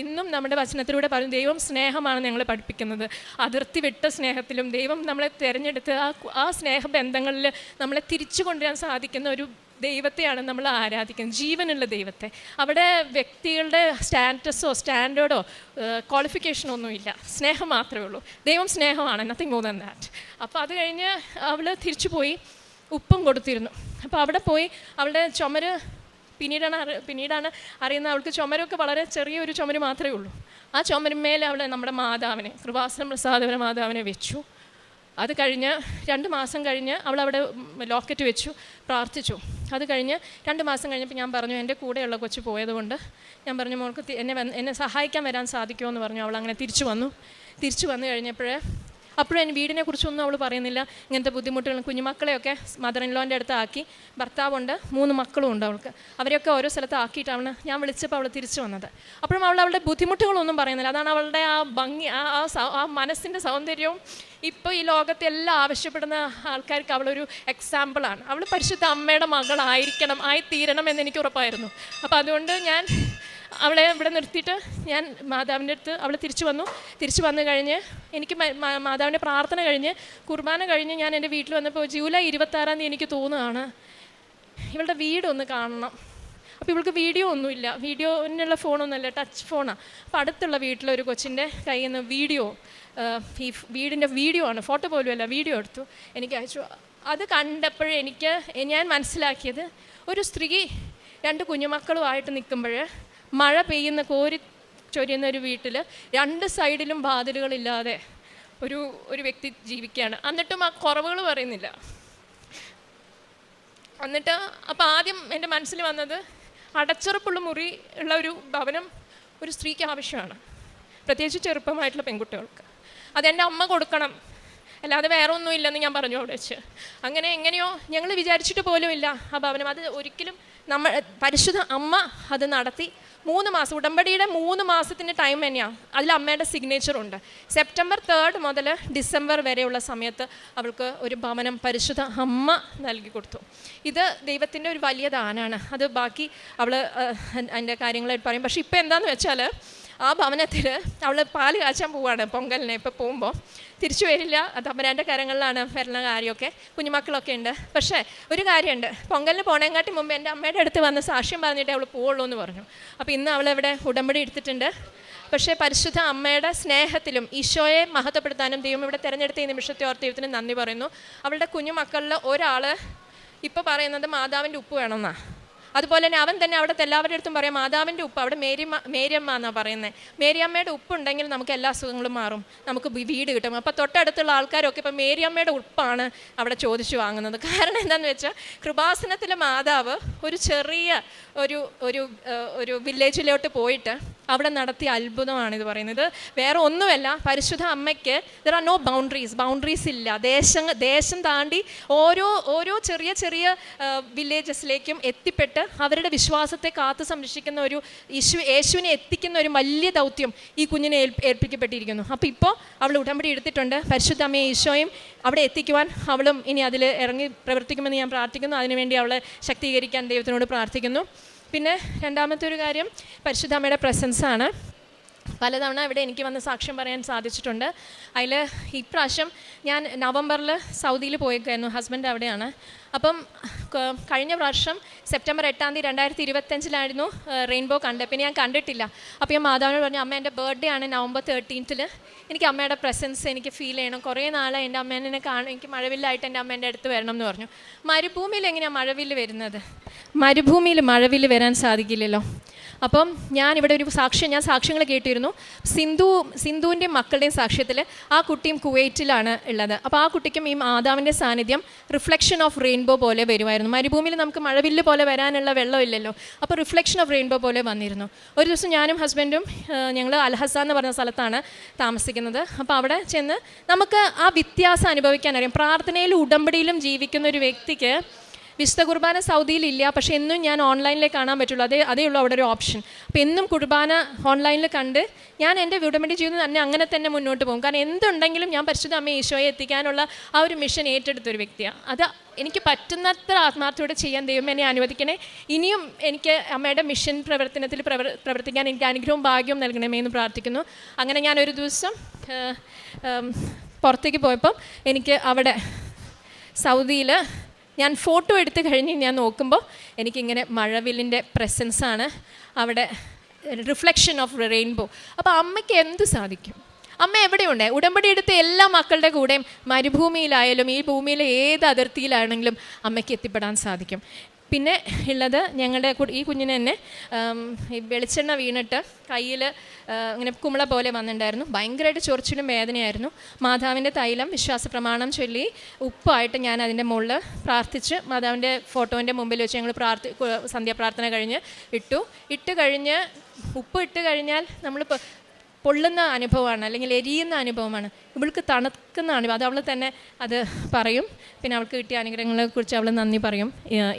D: ഇന്നും നമ്മുടെ വചനത്തിലൂടെ പറഞ്ഞു. ദൈവം സ്നേഹമാണ് ഞങ്ങളെ പഠിപ്പിക്കുന്നത്. അതിർത്തി വിട്ട സ്നേഹത്തിലും ദൈവം നമ്മളെ തിരഞ്ഞെടുത്ത് ആ സ്നേഹബന്ധങ്ങളിൽ നമ്മളെ തിരിച്ചു കൊണ്ടുവരാൻ സാധിക്കുന്ന ഒരു ദൈവത്തെയാണ് നമ്മൾ ആരാധിക്കുന്നത്, ജീവനുള്ള ദൈവത്തെ. അവിടെ വ്യക്തികളുടെ സ്റ്റാൻഡേർഡോ ക്വാളിഫിക്കേഷനോ ഒന്നുമില്ല, സ്നേഹം മാത്രമേ ഉള്ളൂ. ദൈവം സ്നേഹമാണ്, നത്തിങ് മോർ ദാൻ ദാറ്റ്. അപ്പോൾ അത് കഴിഞ്ഞ് അവൾ തിരിച്ചു പോയി ഉപ്പും കൊടുത്തിരുന്നു. അപ്പോൾ അവിടെ പോയി അവളുടെ ചുമര് പിന്നീടാണ് അറിയുന്നത്. അവൾക്ക് ചുമരൊക്കെ വളരെ ചെറിയൊരു ചുമര് മാത്രമേ ഉള്ളൂ. ആ ചുമരുമേൽ അവൾ നമ്മുടെ മാതാവിനെ, കൃപാസനം പ്രസാദപര മാതാവിനെ വെച്ചു. അത് കഴിഞ്ഞ് 2 മാസം കഴിഞ്ഞ് അവളവിടെ ലോക്കറ്റ് വെച്ചു, പ്രാർത്ഥിച്ചു. അത് കഴിഞ്ഞ് 2 മാസം കഴിഞ്ഞപ്പോൾ ഞാൻ പറഞ്ഞു, എൻ്റെ കൂടെയുള്ള കൊച്ചു പോയതുകൊണ്ട് ഞാൻ പറഞ്ഞു മോൾക്ക് എന്നെ സഹായിക്കാൻ വരാൻ സാധിക്കുമോ എന്ന് പറഞ്ഞു. അവൾ അങ്ങനെ തിരിച്ചു വന്നു കഴിഞ്ഞപ്പോഴേ അപ്പോഴും വീടിനെ കുറിച്ചൊന്നും അവൾ പറയുന്നില്ല. ഇങ്ങനത്തെ ബുദ്ധിമുട്ടുകളും കുഞ്ഞുമക്കളെയൊക്കെ മദർ ഇൻ ലോൻ്റെ അടുത്ത് ആക്കി, ഭർത്താവുണ്ട്, 3 മക്കളും ഉണ്ട് അവൾക്ക്. അവരെയൊക്കെ ഓരോ സ്ഥലത്ത് ആക്കിയിട്ടാണ് ഞാൻ വിളിച്ചപ്പോൾ അവൾ തിരിച്ചു വന്നത്. അപ്പോഴും അവളുടെ ബുദ്ധിമുട്ടുകളൊന്നും പറയുന്നില്ല. അതാണ് അവളുടെ ആ ഭംഗി, ആ മനസ്സിൻ്റെ സൗന്ദര്യവും. ഇപ്പോൾ ഈ ലോകത്തെ എല്ലാം ആവശ്യപ്പെടുന്ന ആൾക്കാർക്ക് അവളൊരു എക്സാമ്പിളാണ്. അവൾ പരിശുദ്ധ അമ്മയുടെ മകളായിരിക്കണം, ആയിത്തീരണം എന്നെനിക്ക് ഉറപ്പായിരുന്നു. അപ്പോൾ അതുകൊണ്ട് ഞാൻ അവളെ ഇവിടെ നിർത്തിയിട്ട് ഞാൻ മാതാവിൻ്റെ അടുത്ത് അവൾ തിരിച്ചു വന്നു കഴിഞ്ഞ് എനിക്ക് മാതാവിൻ്റെ പ്രാർത്ഥന കഴിഞ്ഞ് കുർബാന കഴിഞ്ഞ് ഞാൻ എൻ്റെ വീട്ടിൽ വന്നപ്പോൾ ജൂലൈ 26 എനിക്ക് തോന്നുകയാണ് ഇവളുടെ വീടൊന്ന് കാണണം. അപ്പോൾ ഇവൾക്ക് വീഡിയോ ഒന്നുമില്ല, വീഡിയോനുള്ള ഫോണൊന്നുമല്ല, ടച്ച് ഫോണാണ്. അപ്പോൾ അടുത്തുള്ള വീട്ടിലൊരു കൊച്ചിൻ്റെ കയ്യിൽ നിന്ന് ഈ വീടിൻ്റെ വീഡിയോ ആണ്, ഫോട്ടോ പോലുമല്ല, വീഡിയോ എടുത്തു എനിക്ക് അയച്ചു. അത് കണ്ടപ്പോഴേ ഞാൻ മനസ്സിലാക്കിയത്, ഒരു സ്ത്രീ 2 കുഞ്ഞുമക്കളുമായിട്ട് നിൽക്കുമ്പോൾ മഴ പെയ്യുന്ന കോരി ചൊരിയുന്ന ഒരു വീട്ടിൽ 2 സൈഡിലും വാതിലുകളില്ലാതെ ഒരു വ്യക്തി ജീവിക്കുകയാണ്. എന്നിട്ടും ആ കുറവുകൾ പറയുന്നില്ല. എന്നിട്ട് അപ്പോൾ ആദ്യം എൻ്റെ മനസ്സിൽ വന്നത്, അടച്ചുറപ്പുള്ള മുറി ഉള്ള ഒരു ഭവനം ഒരു സ്ത്രീക്ക് ആവശ്യമാണ്, പ്രത്യേകിച്ച് ചെറുപ്പമായിട്ടുള്ള പെൺകുട്ടികൾക്ക്. അതെൻ്റെ അമ്മ കൊടുക്കണം, അല്ലാതെ വേറെ ഒന്നും ഇല്ലെന്ന് ഞാൻ പറഞ്ഞു അവിടെ വെച്ച്. അങ്ങനെ എങ്ങനെയോ ഞങ്ങൾ വിചാരിച്ചിട്ട് പോലുമില്ല ആ ഭവനം. അത് ഒരിക്കലും പരിശുദ്ധ അമ്മ അത് നടത്തി. 3 മാസം, ഉടമ്പടിയുടെ 3 മാസത്തിൻ്റെ ടൈം തന്നെയാണ്. അതിൽ അമ്മയുടെ സിഗ്നേച്ചറുണ്ട്. സെപ്റ്റംബർ 3 മുതൽ ഡിസംബർ വരെയുള്ള സമയത്ത് അവൾക്ക് ഒരു ഭവനം പരിശുദ്ധ അമ്മ നൽകി കൊടുത്തു. ഇത് ദൈവത്തിൻ്റെ ഒരു വലിയ ദാനമാണ്. അത് ബാക്കി അവൾ അതിൻ്റെ കാര്യങ്ങളായിട്ട് പറയും. പക്ഷേ ഇപ്പോൾ എന്താണെന്ന് വെച്ചാൽ ആ ഭവനത്തിൽ അവൾ പാല് കാച്ചാൻ പോവുകയാണ് പൊങ്കലിനെ. ഇപ്പോൾ പോകുമ്പോൾ തിരിച്ചു വരില്ല, അത് അമ്മേൻ്റെ കരങ്ങളിലാണ് വരുന്ന കാര്യമൊക്കെ. കുഞ്ഞുമക്കളൊക്കെ ഉണ്ട്. പക്ഷേ ഒരു കാര്യമുണ്ട്, പൊങ്കലിന് പോണേങ്കാട്ടി മുമ്പ് എൻ്റെ അമ്മയുടെ അടുത്ത് വന്ന് സാക്ഷ്യം പറഞ്ഞിട്ടേ അവൾ പോവുള്ളൂ എന്ന് പറഞ്ഞു. അപ്പോൾ ഇന്ന് അവളവിടെ ഉടമ്പടി എടുത്തിട്ടുണ്ട്. പക്ഷേ പരിശുദ്ധ അമ്മയുടെ സ്നേഹത്തിലും ഈശോയെ മഹത്വപ്പെടുത്താനും ദൈവം ഇവിടെ തിരഞ്ഞെടുത്ത ഈ നിമിഷത്തെ ഓർത്ത് ദൈവത്തിന് നന്ദി പറയുന്നു. അവളുടെ കുഞ്ഞുമക്കളിൽ ഒരാൾ ഇപ്പോൾ പറയുന്നത് മാതാവിൻ്റെ ഉപ്പ് വേണമെന്നാണ്. അതുപോലെ തന്നെ അവൻ തന്നെ അവിടുത്തെ എല്ലാവരുടെ അടുത്തും പറയാം മാതാവിൻ്റെ ഉപ്പ്. അവിടെ മേരിയമ്മ എന്നാണ് പറയുന്നത്. മേരിയമ്മയുടെ ഉപ്പുണ്ടെങ്കിൽ നമുക്ക് എല്ലാ അസുഖങ്ങളും മാറും, നമുക്ക് വീട് കിട്ടും. അപ്പോൾ തൊട്ടടുത്തുള്ള ആൾക്കാരൊക്കെ ഇപ്പോൾ മേരിയമ്മയുടെ ഉപ്പാണ് അവിടെ ചോദിച്ചു വാങ്ങുന്നത്. കാരണം എന്താണെന്ന് വെച്ചാൽ കൃപാസനത്തിലെ മാതാവ് ഒരു ചെറിയ ഒരു വില്ലേജിലോട്ട് പോയിട്ട് അവിടെ നടത്തിയ അത്ഭുതമാണിത് പറയുന്നത്. വേറെ ഒന്നുമല്ല, പരിശുദ്ധ അമ്മയ്ക്ക് ദർ ആർ നോ ബൗണ്ടറീസ് ഇല്ല. ദേശം താണ്ടി ഓരോ ചെറിയ ചെറിയ വില്ലേജസിലേക്കും എത്തിപ്പെട്ട് അവരുടെ വിശ്വാസത്തെ കാത്തു സംരക്ഷിക്കുന്ന യേശുവിനെ എത്തിക്കുന്ന ഒരു വലിയ ദൗത്യം ഈ കുഞ്ഞിനെ ഏൽപ്പിക്കപ്പെട്ടിരിക്കുന്നു. അപ്പോൾ ഇപ്പോൾ അവൾ ഉടമ്പടി എടുത്തിട്ടുണ്ട്. പരിശുദ്ധ അമ്മയെ ഈശോയും അവിടെ എത്തിക്കുവാൻ അവളും ഇനി അതിൽ ഇറങ്ങി പ്രവർത്തിക്കുമെന്ന് ഞാൻ പ്രാർത്ഥിക്കുന്നു. അതിനുവേണ്ടി അവളെ ശക്തീകരിക്കാൻ ദൈവത്തിനോട് പ്രാർത്ഥിക്കുന്നു. പിന്നെ രണ്ടാമത്തെ ഒരു കാര്യം പരിശുദ്ധ അമ്മയുടെ പ്രസൻസാണ്. പലതവണ ഇവിടെ എനിക്ക് വന്ന് സാക്ഷ്യം പറയാൻ സാധിച്ചിട്ടുണ്ട്. അതിൽ ഇപ്രാവശ്യം ഞാൻ നവംബറിൽ സൗദിയിൽ പോയേക്കായിരുന്നു, ഹസ്ബൻഡ് അവിടെയാണ്. അപ്പം കഴിഞ്ഞ പ്രാവശ്യം സെപ്റ്റംബർ 8 2025 റെയിൻബോ കണ്ടത്. പിന്നെ ഞാൻ കണ്ടിട്ടില്ല. അപ്പോൾ ഞാൻ മാതാവിനോട് പറഞ്ഞു, അമ്മ എൻ്റെ ബർത്ത്ഡേ ആണ് November 13 എനിക്ക് അമ്മയുടെ പ്രസൻസ് എനിക്ക് ഫീൽ ചെയ്യണം. കുറേ നാളെ എൻ്റെ അമ്മേനെ കാണും, എനിക്ക് മഴവില്ലായിട്ട് എൻ്റെ അമ്മേൻ്റെ അടുത്ത് വരണം എന്ന് പറഞ്ഞു. മരുഭൂമിയിൽ എങ്ങനെയാണ് മഴവില്ല് വരുന്നത്? മരുഭൂമിയിൽ മഴവില്ല് വരാൻ സാധിക്കില്ലല്ലോ. അപ്പം ഞാനിവിടെ ഒരു ഞാൻ സാക്ഷ്യങ്ങൾ കേട്ടിരുന്നു. സിന്ധുവിൻ്റെയും മക്കളുടെയും സാക്ഷ്യത്തിൽ ആ കുട്ടിയും കുവൈറ്റിലാണ് ഉള്ളത്. അപ്പോൾ ആ കുട്ടിക്കും ഈ മാതാവിൻ്റെ സാന്നിധ്യം റിഫ്ലക്ഷൻ ഓഫ് റെയിൻബോ പോലെ വരുമായിരുന്നു. മരുഭൂമിയിൽ നമുക്ക് മഴവില്ല് പോലെ വരാനുള്ള വെള്ളമില്ലല്ലോ, അപ്പോൾ റിഫ്ലക്ഷൻ ഓഫ് റെയിൻബോ പോലെ വന്നിരുന്നു. ഒരു ദിവസം ഞാനും ഹസ്ബൻഡും ഞങ്ങൾ അൽഹസ എന്ന് പറഞ്ഞ സ്ഥലത്താണ് താമസിക്കുന്നത്. അപ്പോൾ അവിടെ ചെന്ന് നമുക്ക് ആ വ്യത്യാസം അനുഭവിക്കാൻ അറിയാം. പ്രാർത്ഥനയിലും ഉടമ്പടിയിലും ജീവിക്കുന്ന ഒരു വ്യക്തിക്ക് വിശുദ്ധ കുർബാന സൗദിയിലില്ല, പക്ഷേ എന്നും ഞാൻ ഓൺലൈനിൽ കാണാൻ പറ്റുള്ളൂ. അതേ ഉള്ളൂ അവിടെ ഒരു ഓപ്ഷൻ. അപ്പോൾ എന്നും കുർബാന ഓൺലൈനിൽ കണ്ട് ഞാൻ എൻ്റെ ഉടമ്പടി ജീവിതം തന്നെ അങ്ങനെ തന്നെ മുന്നോട്ട് പോകും. കാരണം എന്തുണ്ടെങ്കിലും ഞാൻ പരിശുദ്ധ അമ്മയെ ഈശോയെ എത്തിക്കാനുള്ള ആ ഒരു മിഷൻ ഏറ്റെടുത്തൊരു വ്യക്തിയാണ്. അത് എനിക്ക് പറ്റുന്നത്ര ആത്മാർത്ഥത്തോടെ ചെയ്യാൻ ദൈവം എന്നെ അനുവദിക്കണേ. ഇനിയും എനിക്ക് അമ്മയുടെ മിഷൻ പ്രവർത്തനത്തിൽ പ്രവർത്തിക്കാൻ എനിക്ക് അനുഗ്രഹവും ഭാഗ്യവും നൽകണമേ എന്ന് പ്രാർത്ഥിക്കുന്നു. അങ്ങനെ ഞാനൊരു ദിവസം പുറത്തേക്ക് പോയപ്പം എനിക്ക് അവിടെ സൗദിയിൽ ഞാൻ ഫോട്ടോ എടുത്ത് കഴിഞ്ഞ് ഞാൻ നോക്കുമ്പോൾ എനിക്കിങ്ങനെ മഴവില്ലിൻ്റെ പ്രസൻസാണ് അവിടെ, റിഫ്ലക്ഷൻ ഓഫ് റെയിൻബോ. അപ്പോൾ അമ്മയ്ക്ക് എന്ത് സാധിക്കും? അമ്മ എവിടെയുണ്ട്? ഉടമ്പടി എടുത്ത എല്ലാ മക്കളുടെ കൂടെയും മരുഭൂമിയിലായാലും ഈ ഭൂമിയിലെ ഏത് അതിർത്തിയിലാണെങ്കിലും അമ്മയ്ക്ക് എത്തിപ്പെടാൻ സാധിക്കും. പിന്നെ ഉള്ളത് ഞങ്ങളുടെ ഈ കുഞ്ഞിന് തന്നെ ഈ വെളിച്ചെണ്ണ വീണിട്ട് കയ്യിൽ ഇങ്ങനെ കുമിള പോലെ വന്നിട്ടുണ്ടായിരുന്നു. ഭയങ്കരമായിട്ട് ചൊറിച്ചിലും വേദനയായിരുന്നു. മാതാവിൻ്റെ തൈലം വിശ്വാസ പ്രമാണം ചൊല്ലി ഉപ്പായിട്ട് ഞാൻ അതിൻ്റെ മുകളിൽ പ്രാർത്ഥിച്ച് മാതാവിൻ്റെ ഫോട്ടോൻ്റെ മുമ്പിൽ വെച്ച് ഞങ്ങൾ സന്ധ്യാപ്രാർത്ഥന കഴിഞ്ഞ് ഇട്ട് കഴിഞ്ഞ് ഉപ്പ് ഇട്ട് കഴിഞ്ഞാൽ നമ്മൾ പൊള്ളുന്ന അനുഭവമാണ്, അല്ലെങ്കിൽ എരിയുന്ന അനുഭവമാണ്. ഇവൾക്ക് തണുക്കുന്ന അനുഭവം. അത് അവൾ തന്നെ അത് പറയും. പിന്നെ അവൾക്ക് കിട്ടിയ അനുഗ്രഹങ്ങളെക്കുറിച്ച് അവൾ നന്ദി പറയും.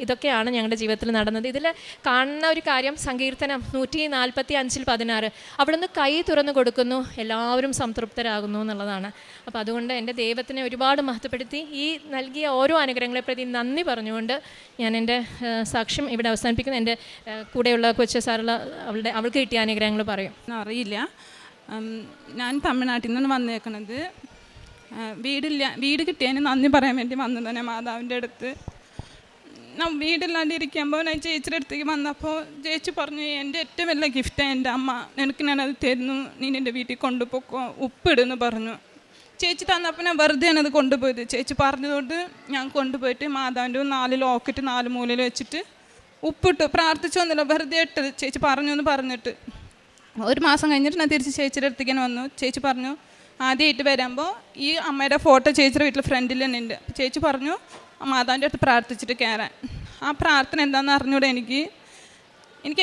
D: ഇതൊക്കെയാണ് ഞങ്ങളുടെ ജീവിതത്തിൽ നടന്നത്. ഇതിൽ കാണുന്ന ഒരു കാര്യം സങ്കീർത്തനം 145:16 അവിടുന്ന് കൈ തുറന്നു കൊടുക്കുന്നു, എല്ലാവരും സംതൃപ്തരാകുന്നു എന്നുള്ളതാണ്. അപ്പോൾ അതുകൊണ്ട് എൻ്റെ ദൈവത്തിനെ ഒരുപാട് മഹത്വപ്പെടുത്തി ഈ നൽകിയ ഓരോ അനുഗ്രഹങ്ങളെ പ്രതി നന്ദി പറഞ്ഞുകൊണ്ട് ഞാൻ എൻ്റെ സാക്ഷ്യം ഇവിടെ അവസാനിപ്പിക്കുന്നു. എൻ്റെ കൂടെയുള്ള കൊച്ചു സാറുള്ള അവൾക്ക് കിട്ടിയ അനുഗ്രഹങ്ങൾ പറയും.
E: അറിയില്ല, ഞാൻ തമിഴ്നാട്ടിൽ നിന്നാണ് വന്നേക്കണത്. വീട് കിട്ടിയതിന് നന്ദി പറയാൻ വേണ്ടി വന്നതാണ് മാതാവിൻ്റെ അടുത്ത്. വീടില്ലാണ്ട് ഇരിക്കുമ്പോൾ ഞാൻ ചേച്ചിയുടെ അടുത്തേക്ക് വന്നപ്പോൾ ചേച്ചി പറഞ്ഞു, എൻ്റെ ഏറ്റവും വലിയ ഗിഫ്റ്റാണ് എൻ്റെ അമ്മ, നിനക്ക് ഞാനത് തരുന്നു, നീ എൻ്റെ വീട്ടിൽ കൊണ്ടുപോക്കോ, ഉപ്പിടുന്നു പറഞ്ഞു. ചേച്ചി തന്നപ്പോൾ ഞാൻ വെറുതെയാണ് അത് കൊണ്ടുപോയത്. ചേച്ചി പറഞ്ഞതുകൊണ്ട് ഞാൻ കൊണ്ടുപോയിട്ട് മാതാവിൻ്റെ 4 ലോക്കറ്റ് 4 മൂലയിൽ വെച്ചിട്ട് ഉപ്പിട്ടു. പ്രാർത്ഥിച്ചൊന്നുമില്ല, വെറുതെ ഇട്ടത്. ചേച്ചി പറഞ്ഞു എന്ന് പറഞ്ഞിട്ട് 1 മാസം കഴിഞ്ഞിട്ട് ഞാൻ തിരിച്ച് ചേച്ചിയുടെ അടുത്തേക്ക് വന്നു. ചേച്ചി പറഞ്ഞു, ആദ്യമായിട്ട് വരുമ്പോൾ ഈ അമ്മയുടെ ഫോട്ടോ ചേച്ചിയുടെ വീട്ടിൽ ഫ്രണ്ടിൽ തന്നെ ഉണ്ട്. ചേച്ചി പറഞ്ഞു മാതാവിൻ്റെ അടുത്ത് പ്രാർത്ഥിച്ചിട്ട് കയറാൻ. ആ പ്രാർത്ഥന എന്താണെന്ന് അറിഞ്ഞൂടെ എനിക്ക്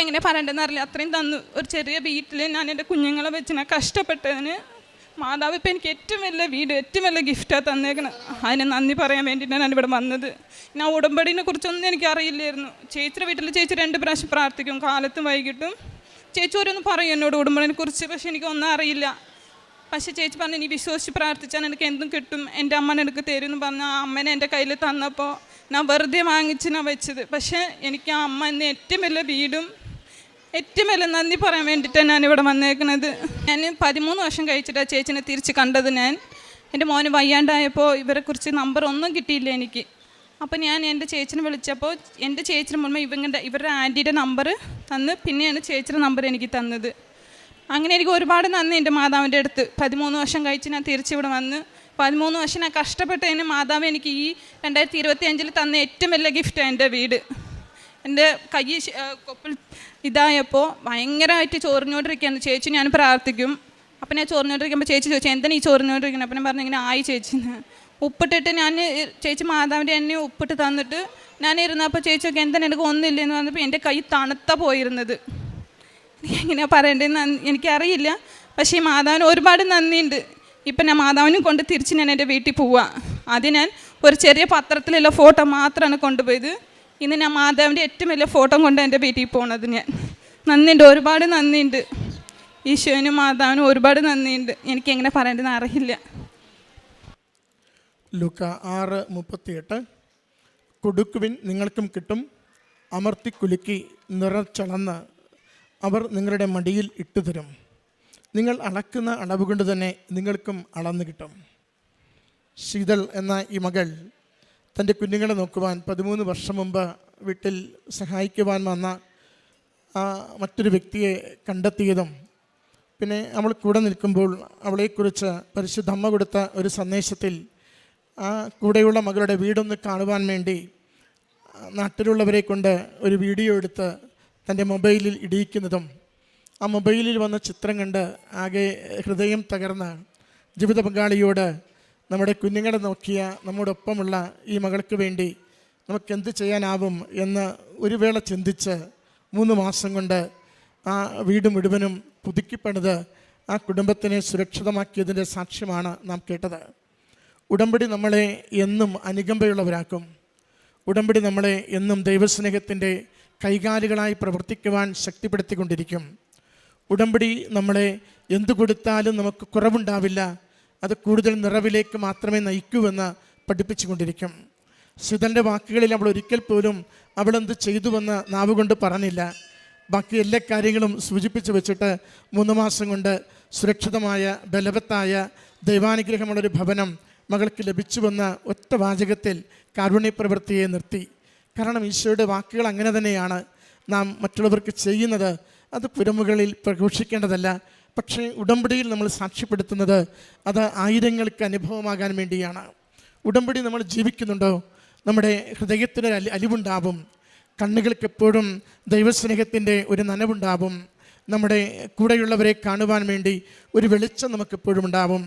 E: എങ്ങനെ പറയേണ്ടതെന്ന് അറിയില്ല. അത്രയും തന്നു. ഒരു ചെറിയ വീട്ടിൽ ഞാൻ എൻ്റെ കുഞ്ഞുങ്ങളെ വെച്ച് ഞാൻ കഷ്ടപ്പെട്ടതിന് മാതാവ് ഇപ്പം എനിക്ക് ഏറ്റവും വലിയ വീട്, ഏറ്റവും വലിയ ഗിഫ്റ്റാണ് തന്നേക്കണം. അതിന് നന്ദി പറയാൻ വേണ്ടിയിട്ടാണ് ഞാനിവിടെ വന്നത്. ഞാൻ ഉടമ്പടിനെ കുറിച്ചൊന്നും എനിക്ക് അറിയില്ലായിരുന്നു. ചേച്ചിയുടെ വീട്ടിൽ ചേച്ചി 2 പ്രാവശ്യം പ്രാർത്ഥിക്കും, കാലത്തും വൈകിട്ടും. ചേച്ചി ഓരോന്ന് പറയും എന്നോട് ഉടമ്പടിനെ കുറിച്ച്, പക്ഷെ എനിക്കൊന്നും അറിയില്ല. പക്ഷേ ചേച്ചി പറഞ്ഞു, നീ വിശ്വസിച്ച് പ്രാർത്ഥിച്ചാൽ എനിക്ക് എന്തും കിട്ടും, എൻ്റെ അമ്മനെ എനിക്ക് തരും എന്ന് പറഞ്ഞാൽ ആ അമ്മനെ എൻ്റെ കയ്യിൽ തന്നപ്പോൾ ഞാൻ വെറുതെ വാങ്ങിച്ചാണ് വെച്ചത്. പക്ഷേ എനിക്ക് ആ അമ്മ എന്നെ ഏറ്റവും വലിയ വീടും ഏറ്റവും വലിയ നന്ദി പറയാൻ വേണ്ടിയിട്ടാണ് ഞാനിവിടെ വന്നേക്കുന്നത്. ഞാൻ 13 വർഷം കഴിച്ചിട്ടാണ് ചേച്ചിനെ തിരിച്ച് കണ്ടത്. എൻ്റെ മോന് വയ്യാണ്ടായപ്പോൾ ഇവരെക്കുറിച്ച് നമ്പർ ഒന്നും കിട്ടിയില്ല എനിക്ക്. അപ്പോൾ ഞാൻ എൻ്റെ ചേച്ചിനെ വിളിച്ചപ്പോൾ എൻ്റെ ചേച്ചിന് മുമ്പ് ഇവരുടെ ആൻറ്റിയുടെ നമ്പർ തന്ന് പിന്നെയാണ് ചേച്ചിയുടെ നമ്പർ എനിക്ക് തന്നത്. അങ്ങനെ എനിക്ക് ഒരുപാട് നന്ദി എൻ്റെ മാതാവിൻ്റെ അടുത്ത്. 13 വർഷം കഴിച്ച് ഞാൻ തിരിച്ചിവിടെ വന്ന് 13 വർഷം ഞാൻ കഷ്ടപ്പെട്ടതിന് മാതാവ് എനിക്ക് ഈ 2025 തന്ന ഏറ്റവും വലിയ ഗിഫ്റ്റാണ് എൻ്റെ വീട്. എൻ്റെ കൈ കൊപ്പിൽ ഇതായപ്പോൾ ഭയങ്കരമായിട്ട് ചോറിഞ്ഞോണ്ടിരിക്കുകയാണ്. ചേച്ചി ഞാൻ പ്രാർത്ഥിക്കും. അപ്പം ഞാൻ ചോറിഞ്ഞോണ്ടിരിക്കുമ്പോൾ ചേച്ചി ചോദിച്ചു, എന്താണ് ഈ ചോറിഞ്ഞോണ്ടിരിക്കുന്നത്? അപ്പം ഞാൻ പറഞ്ഞു, ഇങ്ങനെ ആയി ചേച്ചിന്ന്. ഉപ്പിട്ടിട്ട് ഞാൻ ചേച്ചി മാതാവിൻ്റെ എന്നെ ഉപ്പിട്ട് തന്നിട്ട് ഞാൻ ഇരുന്നപ്പോൾ ചേച്ചിയൊക്കെ എന്താണ് എനിക്ക് ഒന്നുമില്ലെന്ന് പറഞ്ഞപ്പോൾ എൻ്റെ കൈ തണുത്ത പോയിരുന്നത്. എങ്ങനെയാണ് പറയേണ്ടതെന്ന് എനിക്കറിയില്ല. പക്ഷേ ഈ മാതാവിന് ഒരുപാട് നന്ദിയുണ്ട്. ഇപ്പം ഞാൻ മാതാവിനും കൊണ്ട് തിരിച്ച് ഞാൻ എൻ്റെ വീട്ടിൽ പോവാം. ആദ്യം ഞാൻ ഒരു ചെറിയ പത്രത്തിലുള്ള ഫോട്ടോ മാത്രമാണ് കൊണ്ടുപോയത്. ഇന്ന് ഞാൻ മാതാവിൻ്റെ ഏറ്റവും വലിയ ഫോട്ടോ കൊണ്ട് എൻ്റെ വീട്ടിൽ പോകണത്. ഞാൻ നന്ദിയുണ്ട്, ഒരുപാട് നന്ദിയുണ്ട്. ഈശോനും മാതാവിനും ഒരുപാട് നന്ദിയുണ്ട്. എനിക്കെങ്ങനെ പറയേണ്ടതെന്ന് അറിയില്ല.
F: ലൂക്ക 6:38 കൊടുക്കുവിൻ നിങ്ങൾക്കും കിട്ടും, അമർത്തിക്കുലുക്കി നിറച്ചളന്ന് അവർ നിങ്ങളുടെ മടിയിൽ ഇട്ടുതരും. നിങ്ങൾ അളക്കുന്ന അളവ് കൊണ്ട് തന്നെ നിങ്ങൾക്കും അളന്നു കിട്ടും. ശീതൾ എന്ന ഈ മകൾ തൻ്റെ കുഞ്ഞുങ്ങളെ നോക്കുവാൻ 13 വർഷം മുമ്പ് വീട്ടിൽ സഹായിക്കുവാൻ വന്ന മറ്റൊരു വ്യക്തിയെ കണ്ടെത്തിയതും പിന്നെ അവൾ കൂടെ നിൽക്കുമ്പോൾ അവളെക്കുറിച്ച് പരിശുദ്ധ അമ്മ കൊടുത്ത ഒരു സന്ദേശത്തിൽ ആ കൂടെയുള്ള മകളുടെ വീടൊന്ന് കാണുവാൻ വേണ്ടി നാട്ടിലുള്ളവരെ കൊണ്ട് ഒരു വീഡിയോ എടുത്ത് തൻ്റെ മൊബൈലിൽ ഇടിയിക്കുന്നതും ആ മൊബൈലിൽ വന്ന ചിത്രം കണ്ട് ആകെ ഹൃദയം തകർന്ന് ജീവിത പങ്കാളിയോട് നമ്മുടെ കുഞ്ഞുങ്ങളെ നോക്കിയ നമ്മോടൊപ്പമുള്ള ഈ മകൾക്ക് വേണ്ടി നമുക്കെന്ത് ചെയ്യാനാവും എന്ന് ഒരു വേള ചിന്തിച്ച് 3 മാസം കൊണ്ട് ആ വീട് മുഴുവനും പുതുക്കിപ്പണിത് ആ കുടുംബത്തിനെ സുരക്ഷിതമാക്കിയതിൻ്റെ സാക്ഷ്യമാണ് നാം കേട്ടത്. ഉടമ്പടി നമ്മളെ എന്നും അനുകമ്പയുള്ളവരാക്കും. ഉടമ്പടി നമ്മളെ എന്നും ദൈവസ്നേഹത്തിൻ്റെ കൈകാലുകളായി പ്രവർത്തിക്കുവാൻ ശക്തിപ്പെടുത്തിക്കൊണ്ടിരിക്കും. ഉടമ്പടി നമ്മളെ എന്തു കൊടുത്താലും നമുക്ക് കുറവുണ്ടാവില്ല, അത് കൂടുതൽ നിറവിലേക്ക് മാത്രമേ നയിക്കൂവെന്ന് പഠിപ്പിച്ചു കൊണ്ടിരിക്കും. ശിതൻ്റെ വാക്കുകളിൽ അവൾ ഒരിക്കൽ പോലും അവളെന്ത് ചെയ്തുവെന്ന് നാവുകൊണ്ട് പറഞ്ഞില്ല. ബാക്കി എല്ലാ കാര്യങ്ങളും സൂചിപ്പിച്ച് വെച്ചിട്ട് 3 മാസം കൊണ്ട് സുരക്ഷിതമായ ബലവത്തായ ദൈവാനുഗ്രഹമുള്ളൊരു ഭവനം മകൾക്ക് ലഭിച്ചുവെന്ന ഒറ്റ വാചകത്തിൽ കാരുണ്യപ്രവൃത്തിയെ നിർത്തി. കാരണം ഈശോയുടെ വാക്കുകൾ അങ്ങനെ തന്നെയാണ്. നാം മറ്റുള്ളവർക്ക് ചെയ്യുന്നത് അത് പുരമുകളിൽ പ്രഘോഷിക്കേണ്ടതല്ല, പക്ഷേ ഉടമ്പടിയിൽ നമ്മൾ സാക്ഷ്യപ്പെടുത്തുന്നത് അത് ആയിരങ്ങൾക്ക് അനുഭവമാകാൻ വേണ്ടിയാണ്. ഉടമ്പടി നമ്മൾ ജീവിക്കുന്നുണ്ടോ? നമ്മുടെ ഹൃദയത്തിനൊരു അലിവുണ്ടാവും, കണ്ണുകൾക്ക് എപ്പോഴും ദൈവസ്നേഹത്തിൻ്റെ ഒരു നനവുണ്ടാവും, നമ്മുടെ കൂടെയുള്ളവരെ കാണുവാൻ വേണ്ടി ഒരു വെളിച്ചം നമുക്കെപ്പോഴും ഉണ്ടാവും.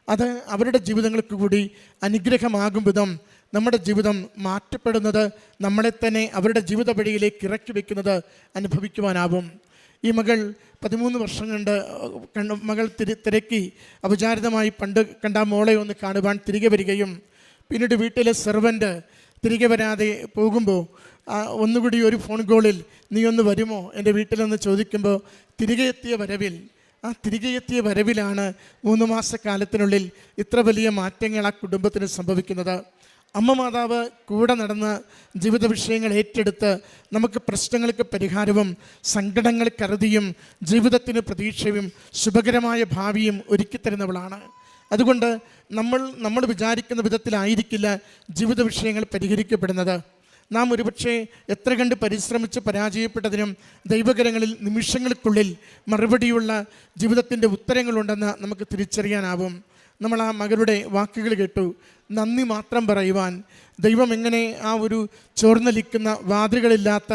F: അത് അവരുടെ ജീവിതങ്ങൾക്ക് കൂടി അനുഗ്രഹമാകും വിധം നമ്മുടെ ജീവിതം മാറ്റപ്പെടുന്നത്, നമ്മളെ തന്നെ അവരുടെ ജീവിത വഴിയിലേക്ക് ഇറക്കി വയ്ക്കുന്നത് അനുഭവിക്കുവാനാവും. ഈ മകൾ 13 വർഷം കണ്ട് മകൾ തിരക്കി അപചാരിതമായി പണ്ട് കണ്ട മോളെ ഒന്ന് കാണുവാൻ തിരികെ വരികയും പിന്നീട് വീട്ടിലെ സെർവൻ്റ് തിരികെ വരാതെ പോകുമ്പോൾ ഒന്നുകൂടി ഒരു ഫോൺ കോളിൽ നീ ഒന്ന് വരുമോ എൻ്റെ വീട്ടിലെന്ന് ചോദിക്കുമ്പോൾ തിരികെ എത്തിയ വരവിലാണ് 3 മാസക്കാലത്തിനുള്ളിൽ ഇത്ര വലിയ മാറ്റങ്ങൾ ആ കുടുംബത്തിന് സംഭവിക്കുന്നത്. അമ്മ മാതാവ് കൂടെ നടന്ന് ജീവിത വിഷയങ്ങൾ ഏറ്റെടുത്ത് നമുക്ക് പ്രശ്നങ്ങൾക്ക് പരിഹാരവും സങ്കടങ്ങൾക്ക് അറുതിയും ജീവിതത്തിന് പ്രതീക്ഷയും ശുഭകരമായ ഭാവിയും ഒരുക്കിത്തരുന്നവളാണ്. അതുകൊണ്ട് നമ്മൾ വിചാരിക്കുന്ന വിധത്തിലായിരിക്കില്ല ജീവിത വിഷയങ്ങൾ പരിഹരിക്കപ്പെടുന്നത്. നാം ഒരുപക്ഷെ എത്ര കണ്ട് പരിശ്രമിച്ച് പരാജയപ്പെട്ടതിനും ദൈവകരങ്ങളിൽ നിമിഷങ്ങൾക്കുള്ളിൽ മറുപടിയുള്ള ജീവിതത്തിൻ്റെ ഉത്തരങ്ങളുണ്ടെന്ന് നമുക്ക് തിരിച്ചറിയാനാവും. നമ്മൾ ആ മകളുടെ വാക്കുകൾ കേട്ടു. നന്ദി മാത്രം പറയുവാൻ ദൈവം എങ്ങനെ ആ ഒരു ചോർന്നലിക്കുന്ന വാതിലുകളില്ലാത്ത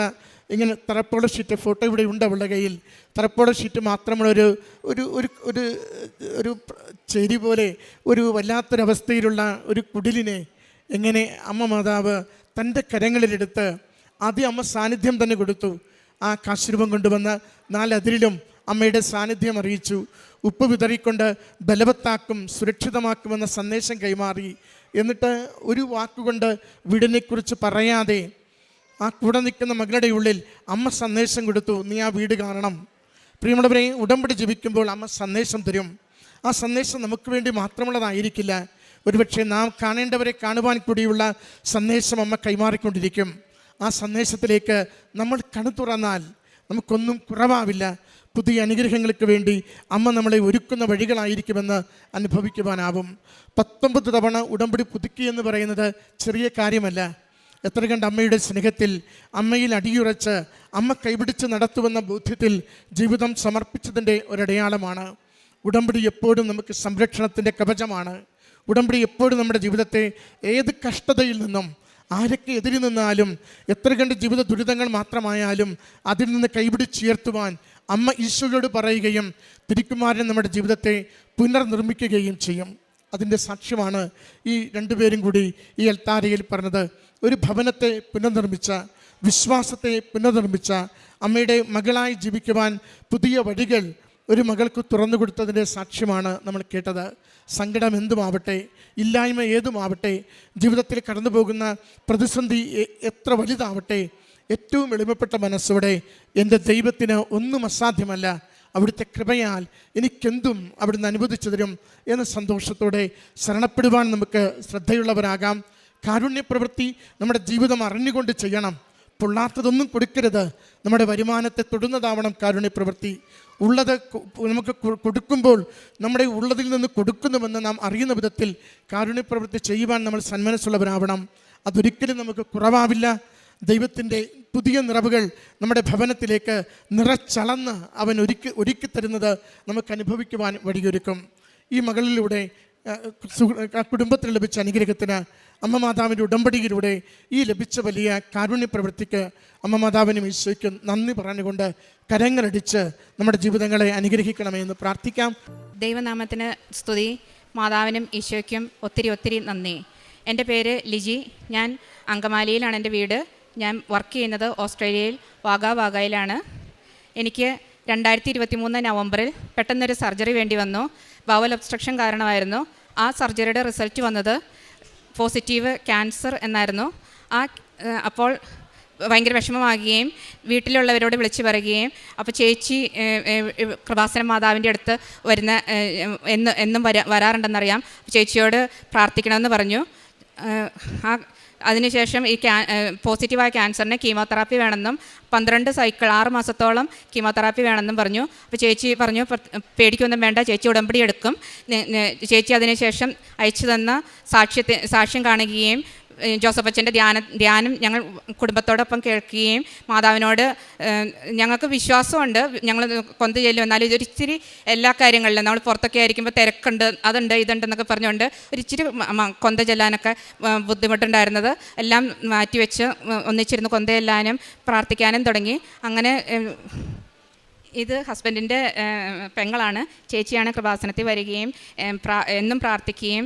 F: ഇങ്ങനെ തറപ്പോള ഷീറ്റ്, ഫോട്ടോ ഇവിടെ ഉണ്ട് അവളുടെ കയ്യിൽ, തറപ്പോള ഷീറ്റ് മാത്രമുള്ളൊരു ഒരു ഒരു ഒരു ഒരു ചേരി പോലെ ഒരു വല്ലാത്തൊരവസ്ഥയിലുള്ള ഒരു കുടിലിനെ എങ്ങനെ അമ്മ മാതാവ് തൻ്റെ കരങ്ങളിലെടുത്ത് ആദ്യം അമ്മ സാന്നിധ്യം തന്നെ കൊടുത്തു. ആ കാശുരൂപം കൊണ്ടുവന്ന് 4 അതിരിലും അമ്മയുടെ സാന്നിധ്യം അറിയിച്ചു. ഉപ്പ് വിതറിക്കൊണ്ട് ബലവത്താക്കും സുരക്ഷിതമാക്കുമെന്ന സന്ദേശം കൈമാറി. എന്നിട്ട് ഒരു വാക്കുകൊണ്ട് വീടിനെക്കുറിച്ച് പറയാതെ ആ കൂടെ നിൽക്കുന്ന മകളുടെ ഉള്ളിൽ അമ്മ സന്ദേശം കൊടുത്തു, നീ ആ വീട് കാണണം. പ്രിയമുള്ളവരെ, ഉടമ്പടി ജീവിക്കുമ്പോൾ അമ്മ സന്ദേശം തരും. ആ സന്ദേശം നമുക്ക് വേണ്ടി മാത്രമുള്ളതായിരിക്കില്ല, ഒരുപക്ഷെ നാം കാണേണ്ടവരെ കാണുവാൻ കൂടിയുള്ള സന്ദേശം അമ്മ കൈമാറിക്കൊണ്ടിരിക്കും. ആ സന്ദേശത്തിലേക്ക് നമ്മൾ കണ്ണു തുറന്നാൽ നമുക്കൊന്നും കുറവാവില്ല. പുതിയ അനുഗ്രഹങ്ങൾക്ക് വേണ്ടി അമ്മ നമ്മളെ ഒരുക്കുന്ന വഴികളായിരിക്കുമെന്ന് അനുഭവിക്കുവാനാവും. 19 തവണ ഉടമ്പടി പുതുക്കി എന്ന് പറയുന്നത് ചെറിയ കാര്യമല്ല. എത്ര കണ്ട് അമ്മയുടെ സ്നേഹത്തിൽ, അമ്മയിൽ അടിയുറച്ച് അമ്മ കൈപിടിച്ച് നടത്തുമെന്ന ബോധ്യത്തിൽ ജീവിതം സമർപ്പിച്ചതിൻ്റെ ഒരടയാളമാണ്. ഉടമ്പടി എപ്പോഴും നമുക്ക് സംരക്ഷണത്തിൻ്റെ കവചമാണ്. ഉടമ്പടി എപ്പോഴും നമ്മുടെ ജീവിതത്തെ ഏത് കഷ്ടതയിൽ നിന്നും, ആരൊക്കെ എതിരി നിന്നാലും, എത്ര കണ്ട് ജീവിത ദുരിതങ്ങൾ മാത്രമായാലും അതിൽ നിന്ന് കൈപിടിച്ചുയർത്തുവാൻ അമ്മ ഈശോയോട് പറയുകയും തിരുക്കുമാരൻ നമ്മുടെ ജീവിതത്തെ പുനർനിർമ്മിക്കുകയും ചെയ്യും. അതിൻ്റെ സാക്ഷ്യമാണ് ഈ 2 പേരും കൂടി ഈ അൽത്താരയിൽ പറഞ്ഞത്. ഒരു ഭവനത്തെ പുനർനിർമ്മിച്ച, വിശ്വാസത്തെ പുനർനിർമ്മിച്ച, അമ്മയുടെ മകളായി ജീവിക്കുവാൻ പുതിയ വഴികൾ ഒരു മകൾക്ക് തുറന്നു കൊടുത്തതിൻ്റെ സാക്ഷ്യമാണ് നമ്മൾ കേട്ടത്. സങ്കടം എന്തുമാവട്ടെ, ഇല്ലായ്മ ഏതുമാവട്ടെ, ജീവിതത്തിൽ കടന്നു പോകുന്ന പ്രതിസന്ധി എത്ര വലുതാവട്ടെ, ഏറ്റവും എളിമപ്പെട്ട മനസ്സോടെ എൻ്റെ ദൈവത്തിന് ഒന്നും അസാധ്യമല്ല, അവിടുത്തെ കൃപയാൽ എനിക്കെന്തും അവിടുന്ന് അനുവദിച്ചു തരും എന്ന സന്തോഷത്തോടെ ശരണപ്പെടുവാൻ നമുക്ക് ശ്രദ്ധയുള്ളവരാകാം. കാരുണ്യപ്രവൃത്തി നമ്മുടെ ജീവിതം അറിഞ്ഞുകൊണ്ട് ചെയ്യണം. പൊള്ളാത്തതൊന്നും കൊടുക്കരുത്. നമ്മുടെ വരുമാനത്തെ തൊടുന്നതാവണം കാരുണ്യ പ്രവൃത്തി. ഉള്ളത് നമുക്ക് കൊടുക്കുമ്പോൾ നമ്മുടെ ഉള്ളതിൽ നിന്ന് കൊടുക്കുന്നുവെന്ന് നാം അറിയുന്ന വിധത്തിൽ കാരുണ്യ പ്രവൃത്തി ചെയ്യുവാൻ നമ്മൾ സന്മനസ്സുള്ളവരാവണം. അതൊരിക്കലും നമുക്ക് കുറവാവില്ല. ദൈവത്തിൻ്റെ പുതിയ നിറവുകൾ നമ്മുടെ ഭവനത്തിലേക്ക് നിറച്ചളന്ന് അവൻ ഒരുക്കി തരുന്നത് നമുക്ക് അനുഭവിക്കുവാൻ വഴിയൊരുക്കും. ഈ മകളിലൂടെ കുടുംബത്തിന് ലഭിച്ച അനുഗ്രഹത്തിന്, അമ്മ മാതാവിൻ്റെ ഉടമ്പടിയിലൂടെ ഈ ലഭിച്ച വലിയ കാരുണ്യ പ്രവൃത്തിക്ക് അമ്മ മാതാവിനും ഈശോയ്ക്കും നന്ദി പറഞ്ഞുകൊണ്ട് കരങ്ങളടിച്ച് നമ്മുടെ ജീവിതങ്ങളെ അനുഗ്രഹിക്കണമേ എന്ന് പ്രാർത്ഥിക്കാം.
G: ദൈവനാമത്തിന് സ്തുതി. മാതാവിനും ഈശോയ്ക്കും ഒത്തിരി ഒത്തിരി നന്ദി. എൻ്റെ പേര് ലിജി. ഞാൻ അങ്കമാലിയിലാണ് എൻ്റെ വീട്. ഞാൻ വർക്ക് ചെയ്യുന്നത് ഓസ്ട്രേലിയയിൽ വാഗയിലാണ്. എനിക്ക് 2023 നവംബറിൽ പെട്ടെന്നൊരു സർജറി വേണ്ടി വന്നു. ബവൽ ഒബ്സ്ട്രക്ഷൻ കാരണമായിരുന്നു. ആ സർജറിയുടെ റിസൾട്ട് വന്നത് പോസിറ്റീവ് ക്യാൻസർ എന്നായിരുന്നു. അപ്പോൾ ഭയങ്കര വിഷമമാകുകയും വീട്ടിലുള്ളവരോട് വിളിച്ചു പറയുകയും, അപ്പോൾ ചേച്ചി കൃപാസന മാതാവിൻ്റെ അടുത്ത് എന്നും വരാറുണ്ടെന്നറിയാം, ചേച്ചിയോട് പ്രാർത്ഥിക്കണമെന്ന് പറഞ്ഞു. അതിനുശേഷം ഈ പോസിറ്റീവായ ക്യാൻസറിന് കീമോതെറാപ്പി വേണമെന്നും 12 സൈക്കിൾ 6 മാസത്തോളം കീമോതെറാപ്പി വേണമെന്നും പറഞ്ഞു. അപ്പോൾ ചേച്ചി പറഞ്ഞു പേടിക്കൊന്നും വേണ്ട, ചേച്ചി ഉടമ്പടി എടുക്കും. ചേച്ചി അതിനുശേഷം അയച്ചു തന്ന സാക്ഷ്യം കാണുകയും ജോസഫ് അച്ഛൻ്റെ ധ്യാനം ഞങ്ങൾ കുടുംബത്തോടൊപ്പം കേൾക്കുകയും മാതാവിനോട് ഞങ്ങൾക്ക് വിശ്വാസമുണ്ട്, ഞങ്ങൾ കൊന്ത ചെല്ലും. എന്നാലും ഇതൊരിച്ചിരി എല്ലാ കാര്യങ്ങളിലും നമ്മൾ പുറത്തൊക്കെ ആയിരിക്കുമ്പോൾ തിരക്കുണ്ട്, അതുണ്ട് ഇതുണ്ടെന്നൊക്കെ പറഞ്ഞുകൊണ്ട് ഒരിച്ചിരി കൊന്ത ചെല്ലാനൊക്കെ ബുദ്ധിമുട്ടുണ്ടായിരുന്നത് എല്ലാം മാറ്റിവെച്ച് ഒന്നിച്ചിരുന്ന് കൊന്ത ചെല്ലാനും പ്രാർത്ഥിക്കാനും തുടങ്ങി. അങ്ങനെ ഇത് ഹസ്ബൻഡിൻ്റെ പെങ്ങളാണ്. ചേച്ചിയാണ് കൃപാസനത്തിൽ വരികയും എന്നും പ്രാർത്ഥിക്കുകയും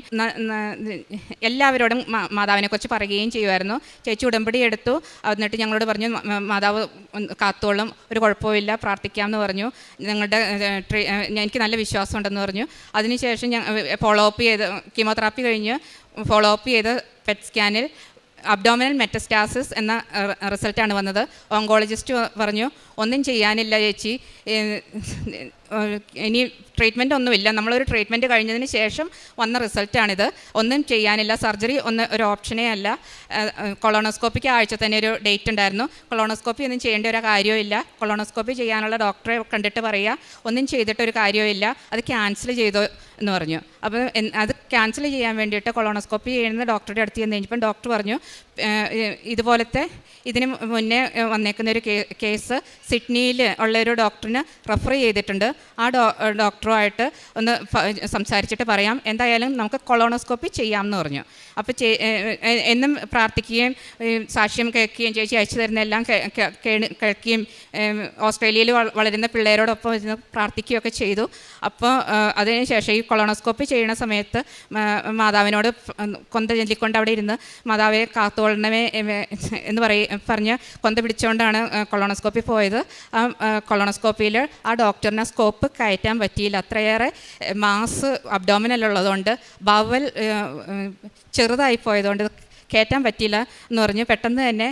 G: എല്ലാവരോടും മാതാവിനെക്കുറിച്ച് പറയുകയും ചെയ്യുമായിരുന്നു. ചേച്ചി ഉടമ്പടി എടുത്തു. എന്നിട്ട് ഞങ്ങളോട് പറഞ്ഞു മാതാവ് കാത്തോളും, ഒരു കുഴപ്പമില്ല, പ്രാർത്ഥിക്കാമെന്ന് പറഞ്ഞു. ഞങ്ങളുടെ എനിക്ക് നല്ല വിശ്വാസമുണ്ടെന്ന് പറഞ്ഞു. അതിനുശേഷം ഫോളോ അപ്പ് ചെയ്ത് കീമോതെറാപ്പി കഴിഞ്ഞ് ഫോളോ അപ്പ് ചെയ്ത് പെറ്റ് സ്കാനിൽ അബ്ഡോമിനൽ മെറ്റസ്റ്റാസിസ് എന്ന റിസൾട്ടാണ് വന്നത്. ഓങ്കോളജിസ്റ്റ് പറഞ്ഞു ഒന്നും ചെയ്യാനില്ല ചേച്ചി, ഇനി ട്രീറ്റ്മെൻ്റ് ഒന്നുമില്ല. നമ്മളൊരു ട്രീറ്റ്മെൻറ്റ് കഴിഞ്ഞതിന് ശേഷം വന്ന റിസൾട്ടാണിത്. ഒന്നും ചെയ്യാനില്ല, സർജറി ഒരു ഓപ്ഷനേ അല്ല. കൊളോണോസ്കോപ്പിക്ക് ആഴ്ച തന്നെ ഒരു ഡേറ്റ് ഉണ്ടായിരുന്നു. കൊളോണോസ്കോപ്പി ഒന്നും ചെയ്യേണ്ട ഒരു കാര്യമില്ല, കൊളോണോസ്കോപ്പി ചെയ്യാനുള്ള ഡോക്ടറെ കണ്ടിട്ട് പറയുക ഒന്നും ചെയ്തിട്ടൊരു കാര്യമില്ല, അത് ക്യാൻസൽ ചെയ്തു എന്ന് പറഞ്ഞു. അപ്പോൾ അത് ക്യാൻസൽ ചെയ്യാൻ വേണ്ടിയിട്ട് കൊളോണോസ്കോപ്പി ചെയ്യുന്ന ഡോക്ടറുടെ അടുത്ത് ചെന്ന് കഴിഞ്ഞപ്പോൾ ഡോക്ടർ പറഞ്ഞു ഇതുപോലത്തെ ഇതിന് മുന്നേ വന്നേക്കുന്നൊരു കേസ് സിഡ്നിയിൽ ഉള്ളൊരു ഡോക്ടറിന് റെഫർ ചെയ്തിട്ടുണ്ട്. ആ ഡോക്ടറുമായിട്ട് ഒന്ന് സംസാരിച്ചിട്ട് പറയാം, എന്തായാലും നമുക്ക് കൊളോണോസ്കോപ്പി ചെയ്യാമെന്ന് പറഞ്ഞു. അപ്പോൾ എന്നും പ്രാർത്ഥിക്കുകയും സാക്ഷ്യം കേൾക്കുകയും ചേച്ചി അയച്ചു തരുന്ന എല്ലാം കേൾക്കുകയും ഓസ്ട്രേലിയയിൽ വളരുന്ന പിള്ളേരോടൊപ്പം ഇരുന്ന് പ്രാർത്ഥിക്കുകയൊക്കെ ചെയ്തു. അപ്പോൾ അതിനുശേഷം ഈ കൊളോണോസ്കോപ്പി ചെയ്യുന്ന സമയത്ത് മാതാവിനോട് കൊന്ത ചൊല്ലിക്കൊണ്ട് അവിടെ ഇരുന്ന് മാതാവെ കാത്തോളണമേ എന്ന് പറഞ്ഞ് കൊന്ത പിടിച്ചുകൊണ്ടാണ് കൊളോണോസ്കോപ്പി പോയത്. ആ കൊളോണോസ്കോപ്പിയിൽ ആ ഡോക്ടറിന് സ്കോപ്പ് കയറ്റാൻ പറ്റിയില്ല. അത്രയേറെ മാസ് അബ്ഡോമിനലുള്ളതുകൊണ്ട് ബവൽ ചെറുതായി പോയതുകൊണ്ട് കയറ്റാൻ പറ്റിയില്ല എന്ന് പറഞ്ഞ് പെട്ടെന്ന് തന്നെ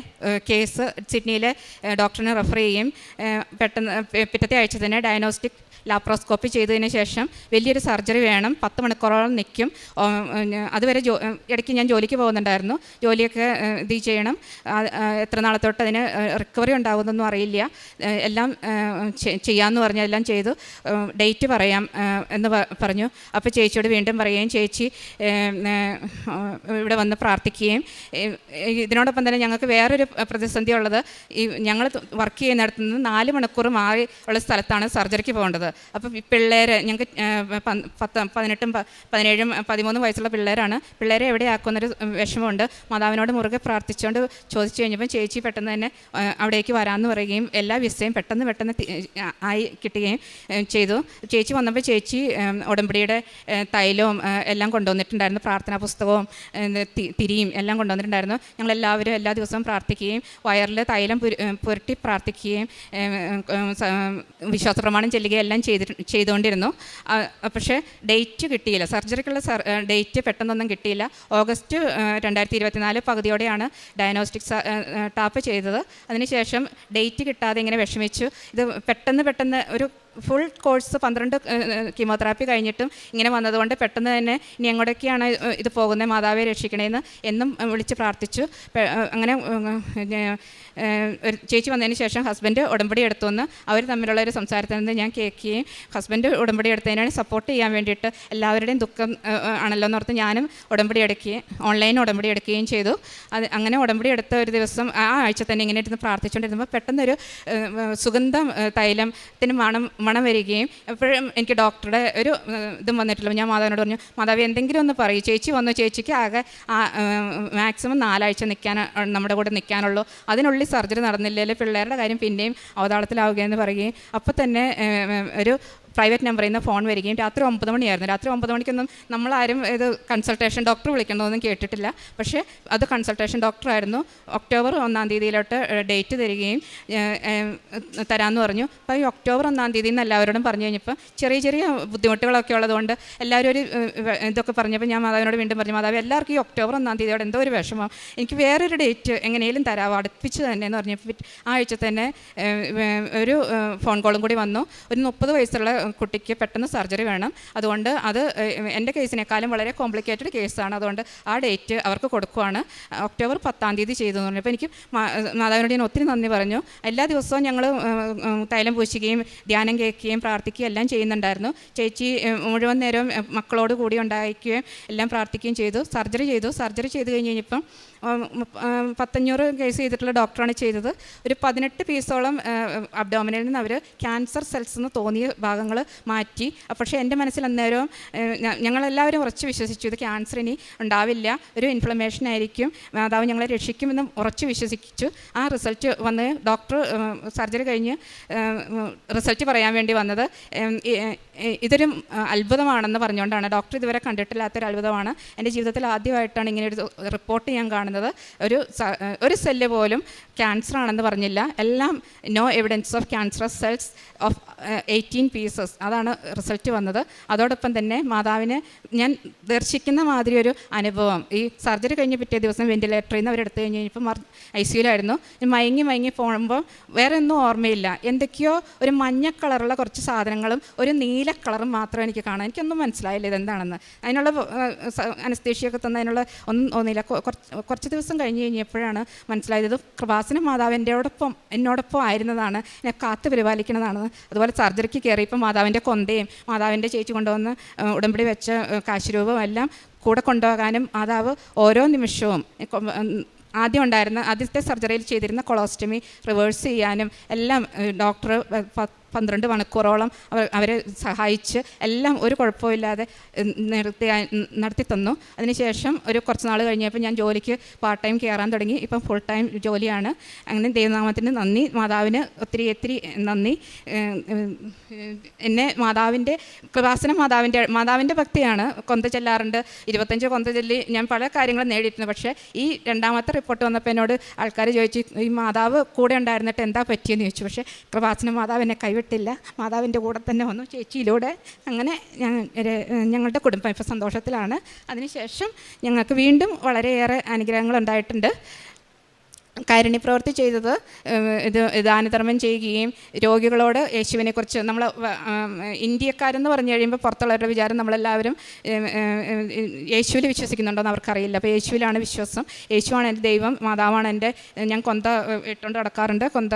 G: കേസ് സിഡ്നിയിലെ ഡോക്ടറിനെ റെഫർ ചെയ്യും. പെട്ടെന്ന് പിറ്റത്തെ ആഴ്ച തന്നെ ഡയഗ്നോസ്റ്റിക് ലാപ്രോസ്കോപ്പി ചെയ്തതിന് ശേഷം വലിയൊരു സർജറി വേണം, 10 മണിക്കൂറോളം നിൽക്കും. അതുവരെ ഇടയ്ക്ക് ഞാൻ ജോലിക്ക് പോകുന്നുണ്ടായിരുന്നു. ജോലിയൊക്കെ ഇത് ചെയ്യണം. എത്ര നാളെ തൊട്ട് അതിന് റിക്കവറി ഉണ്ടാകുമെന്നൊന്നും അറിയില്ല. എല്ലാം ചെയ്യാമെന്ന് പറഞ്ഞാൽ എല്ലാം ചെയ്തു. ഡേറ്റ് പറയാം എന്ന് പറഞ്ഞു. അപ്പോൾ ചേച്ചിയോട് വീണ്ടും പറയുകയും ചേച്ചി ഇവിടെ വന്ന് പ്രാർത്ഥിക്കുകയും ഇതിനോടൊപ്പം തന്നെ ഞങ്ങൾക്ക് വേറൊരു പ്രതിസന്ധി ഉള്ളത്, ഞങ്ങൾ വർക്ക് ചെയ്യുന്നിടത്തു നിന്ന് 4 മണിക്കൂർ മാറി ഉള്ള സ്ഥലത്താണ് സർജറിക്ക് പോകേണ്ടത്. അപ്പോൾ പിള്ളേർ ഞങ്ങൾക്ക് 18, 17, 13 വയസ്സുള്ള പിള്ളേരാണ്. പിള്ളേരെ എവിടെയാക്കുന്നൊരു വിഷമമുണ്ട്. മാതാവിനോട് മുറുകെ പ്രാർത്ഥിച്ചുകൊണ്ട് ചോദിച്ചു കഴിഞ്ഞപ്പോൾ ചേച്ചി പെട്ടെന്ന് തന്നെ അവിടേക്ക് വരാമെന്ന് പറയുകയും എല്ലാ വിസയും പെട്ടെന്ന് ആയി കിട്ടുകയും ചെയ്തു. ചേച്ചി വന്നപ്പോൾ ചേച്ചി ഉടമ്പടിയുടെ തൈലവും എല്ലാം കൊണ്ടുവന്നിട്ടുണ്ടായിരുന്നു, പ്രാർത്ഥനാ പുസ്തകവും തിരിയും എല്ലാം കൊണ്ടുവന്നിട്ടുണ്ടായിരുന്നു. ഞങ്ങളെല്ലാവരും എല്ലാ ദിവസവും പ്രാർത്ഥിക്കുകയും വയറിൽ തൈലം പുരട്ടി പ്രാർത്ഥിക്കുകയും വിശ്വാസ പ്രമാണം ചെല്ലുകയും എല്ലാം ചെയ്തുകൊണ്ടിരുന്നു. പക്ഷേ ഡേറ്റ് കിട്ടിയില്ല, സർജറിക്കുള്ള ഡേറ്റ് പെട്ടെന്നൊന്നും കിട്ടിയില്ല. ഓഗസ്റ്റ് 2024 പകുതിയോടെയാണ് ഡയഗ്നോസ്റ്റിക് ടാപ്പ് ചെയ്തത്. അതിനുശേഷം ഡേറ്റ് കിട്ടാതെ ഇങ്ങനെ വിഷമിച്ചു. ഇത് പെട്ടെന്ന് ഒരു ഫുൾ കോഴ്സ് 12 കീമോതെറാപ്പി കഴിഞ്ഞിട്ടും ഇങ്ങനെ വന്നതുകൊണ്ട് പെട്ടെന്ന് തന്നെ ഇനി എങ്ങോട്ടൊക്കെയാണ് ഇത് പോകുന്നത്, മാതാവെ രക്ഷിക്കണേന്ന് എന്നും വിളിച്ച് പ്രാർത്ഥിച്ചു. അങ്ങനെ ഒരു ചേച്ചി വന്നതിന് ശേഷം ഹസ്ബൻഡ് ഉടമ്പടി എടുത്തുവന്ന് അവർ തമ്മിലുള്ള ഒരു സംസാരത്തിൽ നിന്ന് ഞാൻ കേൾക്കുകയും ഹസ്ബൻഡ് ഉടമ്പടി എടുത്തതിനാണ് സപ്പോർട്ട് ചെയ്യാൻ വേണ്ടിയിട്ട് എല്ലാവരുടെയും ദുഃഖം ആണല്ലോ എന്നോർത്ത് ഞാനും ഉടമ്പടി എടുക്കുകയും ഓൺലൈൻ ഉടമ്പടി എടുക്കുകയും ചെയ്തു. അങ്ങനെ ഉടമ്പടി എടുത്ത ഒരു ദിവസം ആ ആഴ്ച തന്നെ ഇങ്ങനെ ഇരുന്ന് പ്രാർത്ഥിച്ചുകൊണ്ടിരുന്നപ്പോൾ പെട്ടെന്നൊരു സുഗന്ധം തൈലത്തിന് മണം വരികയും എപ്പോഴും എനിക്ക് ഡോക്ടറുടെ ഒരു ഇതും വന്നിട്ടില്ല. ഞാൻ മാതാവിനോട് പറഞ്ഞു, മാതാവ് എന്തെങ്കിലും ഒന്ന് പറയും. ചേച്ചി വന്നു, ചേച്ചിക്ക് ആകെ മാക്സിമം 4 ആഴ്ച നമ്മുടെ കൂടെ നിൽക്കാനുള്ളൂ, അതിനുള്ളിൽ സർജറി നടന്നില്ലെങ്കിൽ പിള്ളേരുടെ കാര്യം പിന്നെയും അവതാളത്തിലാവുകയെന്ന് പറയുകയും അപ്പോൾ തന്നെ ഒരു പ്രൈവറ്റ് നമ്പറിൽ നിന്ന് ഫോൺ വരികയും രാത്രി 9 മണിയായിരുന്നു. രാത്രി 9 മണിക്കൊന്നും നമ്മളാരും ഇത് കൺസൾട്ടേഷൻ ഡോക്ടർ വിളിക്കണമെന്നും കേട്ടിട്ടില്ല. പക്ഷേ അത് കൺസൾട്ടേഷൻ ഡോക്ടറായിരുന്നു. ഒക്ടോബർ 1-ാം തീയതിയിലോട്ട് ഡേറ്റ് തരികയും തരാമെന്ന് പറഞ്ഞു. അപ്പോൾ ഈ ഒക്ടോബർ 1-ാം തീയതി എന്ന് എല്ലാവരോടും പറഞ്ഞു കഴിഞ്ഞപ്പോൾ ചെറിയ ബുദ്ധിമുട്ടുകളൊക്കെ ഉള്ളതുകൊണ്ട് എല്ലാവരും ഒരു ഇതൊക്കെ പറഞ്ഞപ്പോൾ ഞാൻ മാതാവിനോട് വീണ്ടും പറഞ്ഞു, മാതാവ് എല്ലാവർക്കും ഈ ഒക്ടോബർ 1-ാം തീയതിയോടെ എന്തോ ഒരു വിഷമം, എനിക്ക് വേറൊരു ഡേറ്റ് എങ്ങനെയും തരാമോ, അടുപ്പിച്ച് തന്നെ എന്ന് പറഞ്ഞപ്പോൾ ആ ആഴ്ച തന്നെ ഒരു ഫോൺ കോളും കൂടി വന്നു. ഒരു 30 വയസ്സുള്ള കുട്ടിക്ക് പെട്ടെന്ന് സർജറി വേണം, അതുകൊണ്ട് അത് എൻ്റെ കേസിനേക്കാളും വളരെ കോംപ്ലിക്കേറ്റഡ് കേസാണ്, അതുകൊണ്ട് ആ ഡേറ്റ് അവർക്ക് കൊടുക്കുവാണ്. ഒക്ടോബർ 10-ാം തീയതി ചെയ്തു എന്ന് പറഞ്ഞപ്പോൾ എനിക്ക് മാതാവിനോട് ഞാൻ ഒത്തിരി നന്ദി പറഞ്ഞു. എല്ലാ ദിവസവും ഞങ്ങൾ തൈലം പൂശുകയും ധ്യാനം കേൾക്കുകയും പ്രാർത്ഥിക്കുകയും എല്ലാം ചെയ്യുന്നുണ്ടായിരുന്നു. ചേച്ചി മുഴുവൻ നേരവും മക്കളോട് കൂടി ഉണ്ടായിരിക്കുകയും എല്ലാം പ്രാർത്ഥിക്കുകയും ചെയ്തു. സർജറി ചെയ്ത് കഴിഞ്ഞപ്പം 1500 കേസ് ചെയ്തിട്ടുള്ള ഡോക്ടറാണ് ചെയ്തത്. ഒരു 18 പീസോളം അബ്ഡോമിനിൽ നിന്ന് അവർ ക്യാൻസർ സെൽസ് എന്ന് തോന്നിയ ഭാഗങ്ങൾ മാറ്റി. പക്ഷേ എൻ്റെ മനസ്സിൽ അന്നേരവും ഞങ്ങളെല്ലാവരും ഉറച്ച് വിശ്വസിച്ചു ഇത് ക്യാൻസർ ഇനി ഉണ്ടാവില്ല, ഒരു ഇൻഫ്ലമേഷൻ ആയിരിക്കും, മാതാവ് ഞങ്ങളെ രക്ഷിക്കുമെന്ന് ഉറച്ച് വിശ്വസിച്ചു. ആ റിസൾട്ട് വന്ന് ഡോക്ടർ സർജറി കഴിഞ്ഞ് റിസൾട്ട് പറയാൻ വേണ്ടി വന്നത് ഇതൊരു അത്ഭുതമാണെന്ന് പറഞ്ഞുകൊണ്ടാണ്. ഡോക്ടർ ഇതുവരെ കണ്ടിട്ടില്ലാത്തൊരു അത്ഭുതമാണ്. എൻ്റെ ജീവിതത്തിൽ ആദ്യമായിട്ടാണ് ഇങ്ങനെ ഒരു റിപ്പോർട്ട് ഞാൻ കാണുന്നത്. ഒരു സെല്ല് പോലും ക്യാൻസർ ആണെന്ന് പറഞ്ഞില്ല, എല്ലാം no evidence of cancerous cells of 18 pieces, അതാണ് റിസൾട്ട് വന്നത്. അതോടൊപ്പം തന്നെ മാതാവിന് ഞാൻ ദർശിക്കുന്ന മാതിരി ഒരു അനുഭവം. ഈ സർജറി കഴിഞ്ഞ് പിറ്റേ ദിവസം വെൻറ്റിലേറ്ററിൽ നിന്ന് അവരെടുത്ത് കഴിഞ്ഞ് കഴിഞ്ഞപ്പോൾ ICUലായിരുന്നു. മയങ്ങി പോകുമ്പോൾ വേറെ ഒന്നും ഓർമ്മയില്ല, എന്തൊക്കെയോ ഒരു മഞ്ഞ കളറുള്ള കുറച്ച് സാധനങ്ങളും ഒരു നീല കളറും മാത്രം എനിക്ക് കാണാം. എനിക്കൊന്നും മനസ്സിലായില്ല ഇതെന്താണെന്ന്. അതിനുള്ള അനസ്തേഷ്യയൊക്കെ തന്നെ അതിനുള്ള ഒന്നും തോന്നിയില്ല. കുറച്ച് ദിവസം കഴിഞ്ഞ് കഴിഞ്ഞപ്പോഴാണ് മനസ്സിലായത് കൃപാസന മാതാവ് എന്നോടൊപ്പം ആയിരുന്നതാണ്, എന്നെ കാത്തു പരിപാലിക്കുന്നതാണ്. അതുപോലെ സർജറിക്ക് കയറിയപ്പോൾ മാതാവിൻ്റെ കൊന്തയും മാതാവിൻ്റെ ചേച്ചി കൊണ്ടുവന്ന് ഉടമ്പടി വെച്ച കാശുരൂപവും എല്ലാം കൂടെ കൊണ്ടുപോകാനും മാതാവ് ഓരോ നിമിഷവും ആദ്യത്തെ സർജറിയിൽ ചെയ്തിരുന്ന കൊളോസ്റ്റമി റിവേഴ്സ് ചെയ്യാനും എല്ലാം ഡോക്ടർ 12 മണിക്കൂറോളം അവരെ സഹായിച്ച് എല്ലാം ഒരു കുഴപ്പമില്ലാതെ നടത്തി തന്നു. അതിനുശേഷം ഒരു കുറച്ച് നാൾ കഴിഞ്ഞപ്പോൾ ഞാൻ ജോലിക്ക് പാർട്ട് ടൈം കയറാൻ തുടങ്ങി. ഇപ്പം ഫുൾ ടൈം ജോലിയാണ്. അങ്ങനെ ദൈവനാമത്തിന് നന്ദി, മാതാവിന് ഒത്തിരി നന്ദി. എന്നെ കൃപാസന മാതാവിൻ്റെ ഭക്തിയാണ്. കൊന്ത ചെല്ലാറുണ്ട്, 25 കൊന്ത ചൊല്ലി ഞാൻ പല കാര്യങ്ങളും നേടിയിട്ടുണ്ട്. പക്ഷേ ഈ 2ാമത്തെ റിപ്പോർട്ട് വന്നപ്പോൾ എന്നോട് ആൾക്കാർ ചോദിച്ചു, ഈ മാതാവ് കൂടെ ഉണ്ടായിരുന്നിട്ട് എന്താ പറ്റിയെന്ന് ചോദിച്ചു. പക്ഷേ കൃപാസന മാതാവ് എന്നെ കൈവിട്ടില്ല, മാതാവിൻ്റെ കൂടെ തന്നെ വന്നു ചേച്ചിയിലൂടെ. അങ്ങനെ ഞങ്ങളുടെ കുടുംബം ഇപ്പോൾ സന്തോഷത്തിലാണ്. അതിനുശേഷം ഞങ്ങൾക്ക് വീണ്ടും വളരെയേറെ അനുഗ്രഹങ്ങൾ ഉണ്ടായിട്ടുണ്ട്. കാരുണ്യ പ്രവൃത്തി ചെയ്തത് ഇത് ദാനധർമ്മം ചെയ്യുകയും രോഗികളോട് യേശുവിനെക്കുറിച്ച് നമ്മൾ ഇന്ത്യക്കാരെന്ന് പറഞ്ഞു കഴിയുമ്പോൾ പുറത്തുള്ളവരുടെ വിചാരം നമ്മളെല്ലാവരും യേശുവിൽ വിശ്വസിക്കുന്നുണ്ടോയെന്ന് അവർക്കറിയില്ല. അപ്പോൾ യേശുവിലാണ് വിശ്വാസം. യേശുവാണ് എൻ്റെ ദൈവം, മാതാവാണ് എൻ്റെ. ഞാൻ കൊന്ത ഇട്ടുകൊണ്ട് നടക്കാറുണ്ട്, കൊന്ത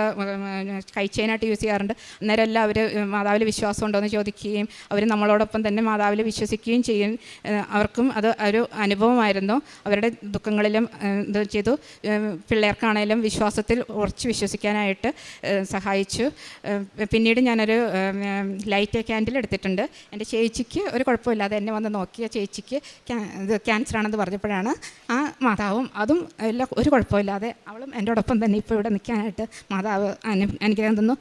G: കൈച്ചെയിനായിട്ട് യൂസ് ചെയ്യാറുണ്ട്. അന്നേരം എല്ലാം അവർ മാതാവിൽ വിശ്വാസം ഉണ്ടോ എന്ന് ചോദിക്കുകയും അവർ നമ്മളോടൊപ്പം തന്നെ മാതാവിൽ വിശ്വസിക്കുകയും ചെയ്യും. അവർക്കും അത് ഒരു അനുഭവമായിരുന്നു. അവരുടെ ദുഃഖങ്ങളിലും ഇത് ചെയ്തു. പിള്ളേർക്ക് ആണേലും വിശ്വാസത്തിൽ ഉറച്ച് വിശ്വസിക്കാനായിട്ട് സഹായിച്ചു. പിന്നീട് ഞാനൊരു ലൈറ്റ് ക്യാൻഡിൽ എടുത്തിട്ടുണ്ട്. എൻ്റെ ചേച്ചിക്ക് ഒരു കുഴപ്പമില്ലാതെ എന്നെ വന്ന് നോക്കിയ ചേച്ചിക്ക് ഇത് ക്യാൻസറാണെന്ന് പറഞ്ഞപ്പോഴാണ് ആ മാതാവും അതും എല്ലാം ഒരു കുഴപ്പമില്ലാതെ അവളും എൻ്റെയോടൊപ്പം തന്നെ ഇപ്പോൾ ഇവിടെ നിൽക്കാനായിട്ട് മാതാവ് അനുഗ്രഹം തന്നു.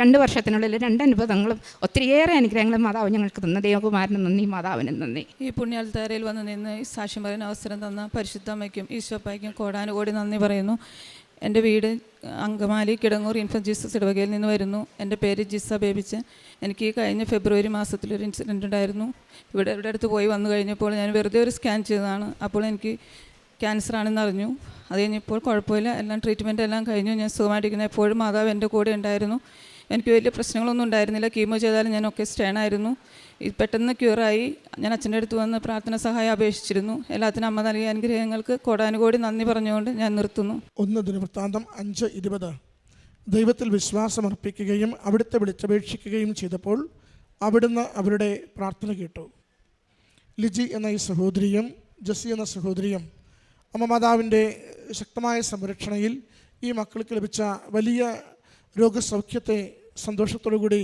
G: 2 വർഷത്തിനുള്ളിൽ 2 അനുഭവങ്ങളും ഒത്തിരിയേറെ അനുഗ്രഹങ്ങളും മാതാവ് ഞങ്ങൾക്ക് തന്നു. ദൈവകുമാരനും നന്ദി, മാതാവിനും നന്ദി.
H: ഈ പുണ്യാൽത്താരയിൽ വന്ന് നിന്ന് ഈ സാക്ഷ്യം പറയാൻ അവസരം തന്ന പരിശുദ്ധമ്മയ്ക്കും ഈശോപ്പായ്ക്കും കോടാനുകോടി നന്ദി പറയുന്നു. എൻ്റെ വീട് അങ്കമാലി കിടങ്ങൂർ ഇൻഫന്റ് ജീസസ് ഇടവകയിൽ നിന്ന് വരുന്നു. എൻ്റെ പേര് ജിസ ബേബിച്ചൻ. എനിക്ക് ഈ കഴിഞ്ഞ ഫെബ്രുവരി മാസത്തിലൊരു ഇൻസിഡൻറ്റ് ഉണ്ടായിരുന്നു. ഇവിടെ അടുത്ത് പോയി വന്നു കഴിഞ്ഞപ്പോൾ ഞാൻ വെറുതെ ഒരു സ്കാൻ ചെയ്തതാണ്. അപ്പോൾ എനിക്ക് ക്യാൻസറാണെന്ന് അറിഞ്ഞു. അത് കഴിഞ്ഞപ്പോൾ കുഴപ്പമില്ല, എല്ലാം ട്രീറ്റ്മെൻറ്റ് എല്ലാം കഴിഞ്ഞു. ഞാൻ സുഖമായിട്ടിരിക്കുന്നു. എപ്പോഴും മാതാവ് എൻ്റെ കൂടെ ഉണ്ടായിരുന്നു. എനിക്ക് വലിയ പ്രശ്നങ്ങളൊന്നും ഉണ്ടായിരുന്നില്ല. കീമോ ചെയ്താലും ഞാനൊക്കെ സ്റ്റേണായിരുന്നു. പെട്ടെന്ന് ക്യൂറായി. ഞാൻ അച്ഛൻ്റെ അടുത്ത് വന്ന് പ്രാർത്ഥന സഹായം അപേക്ഷിച്ചിരുന്നു. എല്ലാത്തിനും അമ്മ നൽകിയ അനുഗ്രഹങ്ങൾക്ക് കോടാനുകോടി നന്ദി പറഞ്ഞുകൊണ്ട് ഞാൻ നിർത്തുന്നു.
F: 1 ദിനവൃത്താന്തം 5:20. ദൈവത്തിൽ വിശ്വാസമർപ്പിക്കുകയും അവിടുത്തെ വിളിച്ചപേക്ഷിക്കുകയും ചെയ്തപ്പോൾ അവിടുന്ന് അവരുടെ പ്രാർത്ഥന കേട്ടു. ലിജി എന്ന ഈ സഹോദരിയും ജെസ്സി എന്ന സഹോദരിയും അമ്മ മാതാവിൻ്റെ ശക്തമായ സംരക്ഷണയിൽ ഈ മക്കൾക്ക് ലഭിച്ച വലിയ രോഗസൗഖ്യത്തെ സന്തോഷത്തോടുകൂടി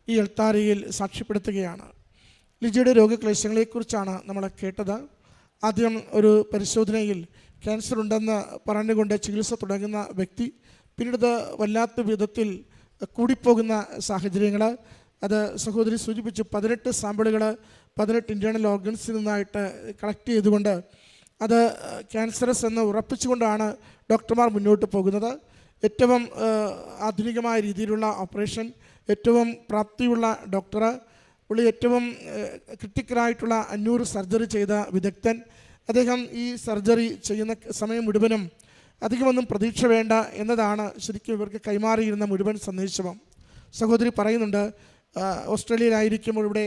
F: ഈ എൽത്താരയിൽ സാക്ഷ്യപ്പെടുത്തുകയാണ്. ലിജിയുടെ രോഗക്ലേശങ്ങളെക്കുറിച്ചാണ് നമ്മൾ കേട്ടത്. ആദ്യം ഒരു പരിശോധനയിൽ ക്യാൻസർ ഉണ്ടെന്ന് പറഞ്ഞുകൊണ്ട് ചികിത്സ തുടങ്ങുന്ന വ്യക്തി പിന്നീട് വല്ലാത്ത വിധത്തിൽ കൂടിപ്പോകുന്ന സാഹചര്യങ്ങൾ, അത് സഹോദരി സൂചിപ്പിച്ചു. 18 സാമ്പിളുകൾ 18 ഇൻറ്റേർണൽ ഓർഗൻസിൽ നിന്നായിട്ട് കളക്ട് ചെയ്തുകൊണ്ട് അത് ക്യാൻസറസ് എന്ന് ഉറപ്പിച്ചുകൊണ്ടാണ് ഡോക്ടർമാർ മുന്നോട്ട് പോകുന്നത്. ഏറ്റവും ആധുനികമായ രീതിയിലുള്ള ഓപ്പറേഷൻ, ഏറ്റവും പ്രാപ്തിയുള്ള ഡോക്ടർ, പുള്ളി ഏറ്റവും ക്രിട്ടിക്കലായിട്ടുള്ള 500 സർജറി ചെയ്ത വിദഗ്ധൻ. അദ്ദേഹം ഈ സർജറി ചെയ്യുന്ന സമയം മുഴുവനും അധികമൊന്നും പ്രതീക്ഷ വേണ്ട എന്നതാണ് ശരിക്കും ഇവർക്ക് കൈമാറിയിരുന്ന മുഴുവൻ സന്ദേശവും. സഹോദരി പറയുന്നുണ്ട്, ഓസ്ട്രേലിയയിലായിരിക്കുമ്പോൾ ഇവിടെ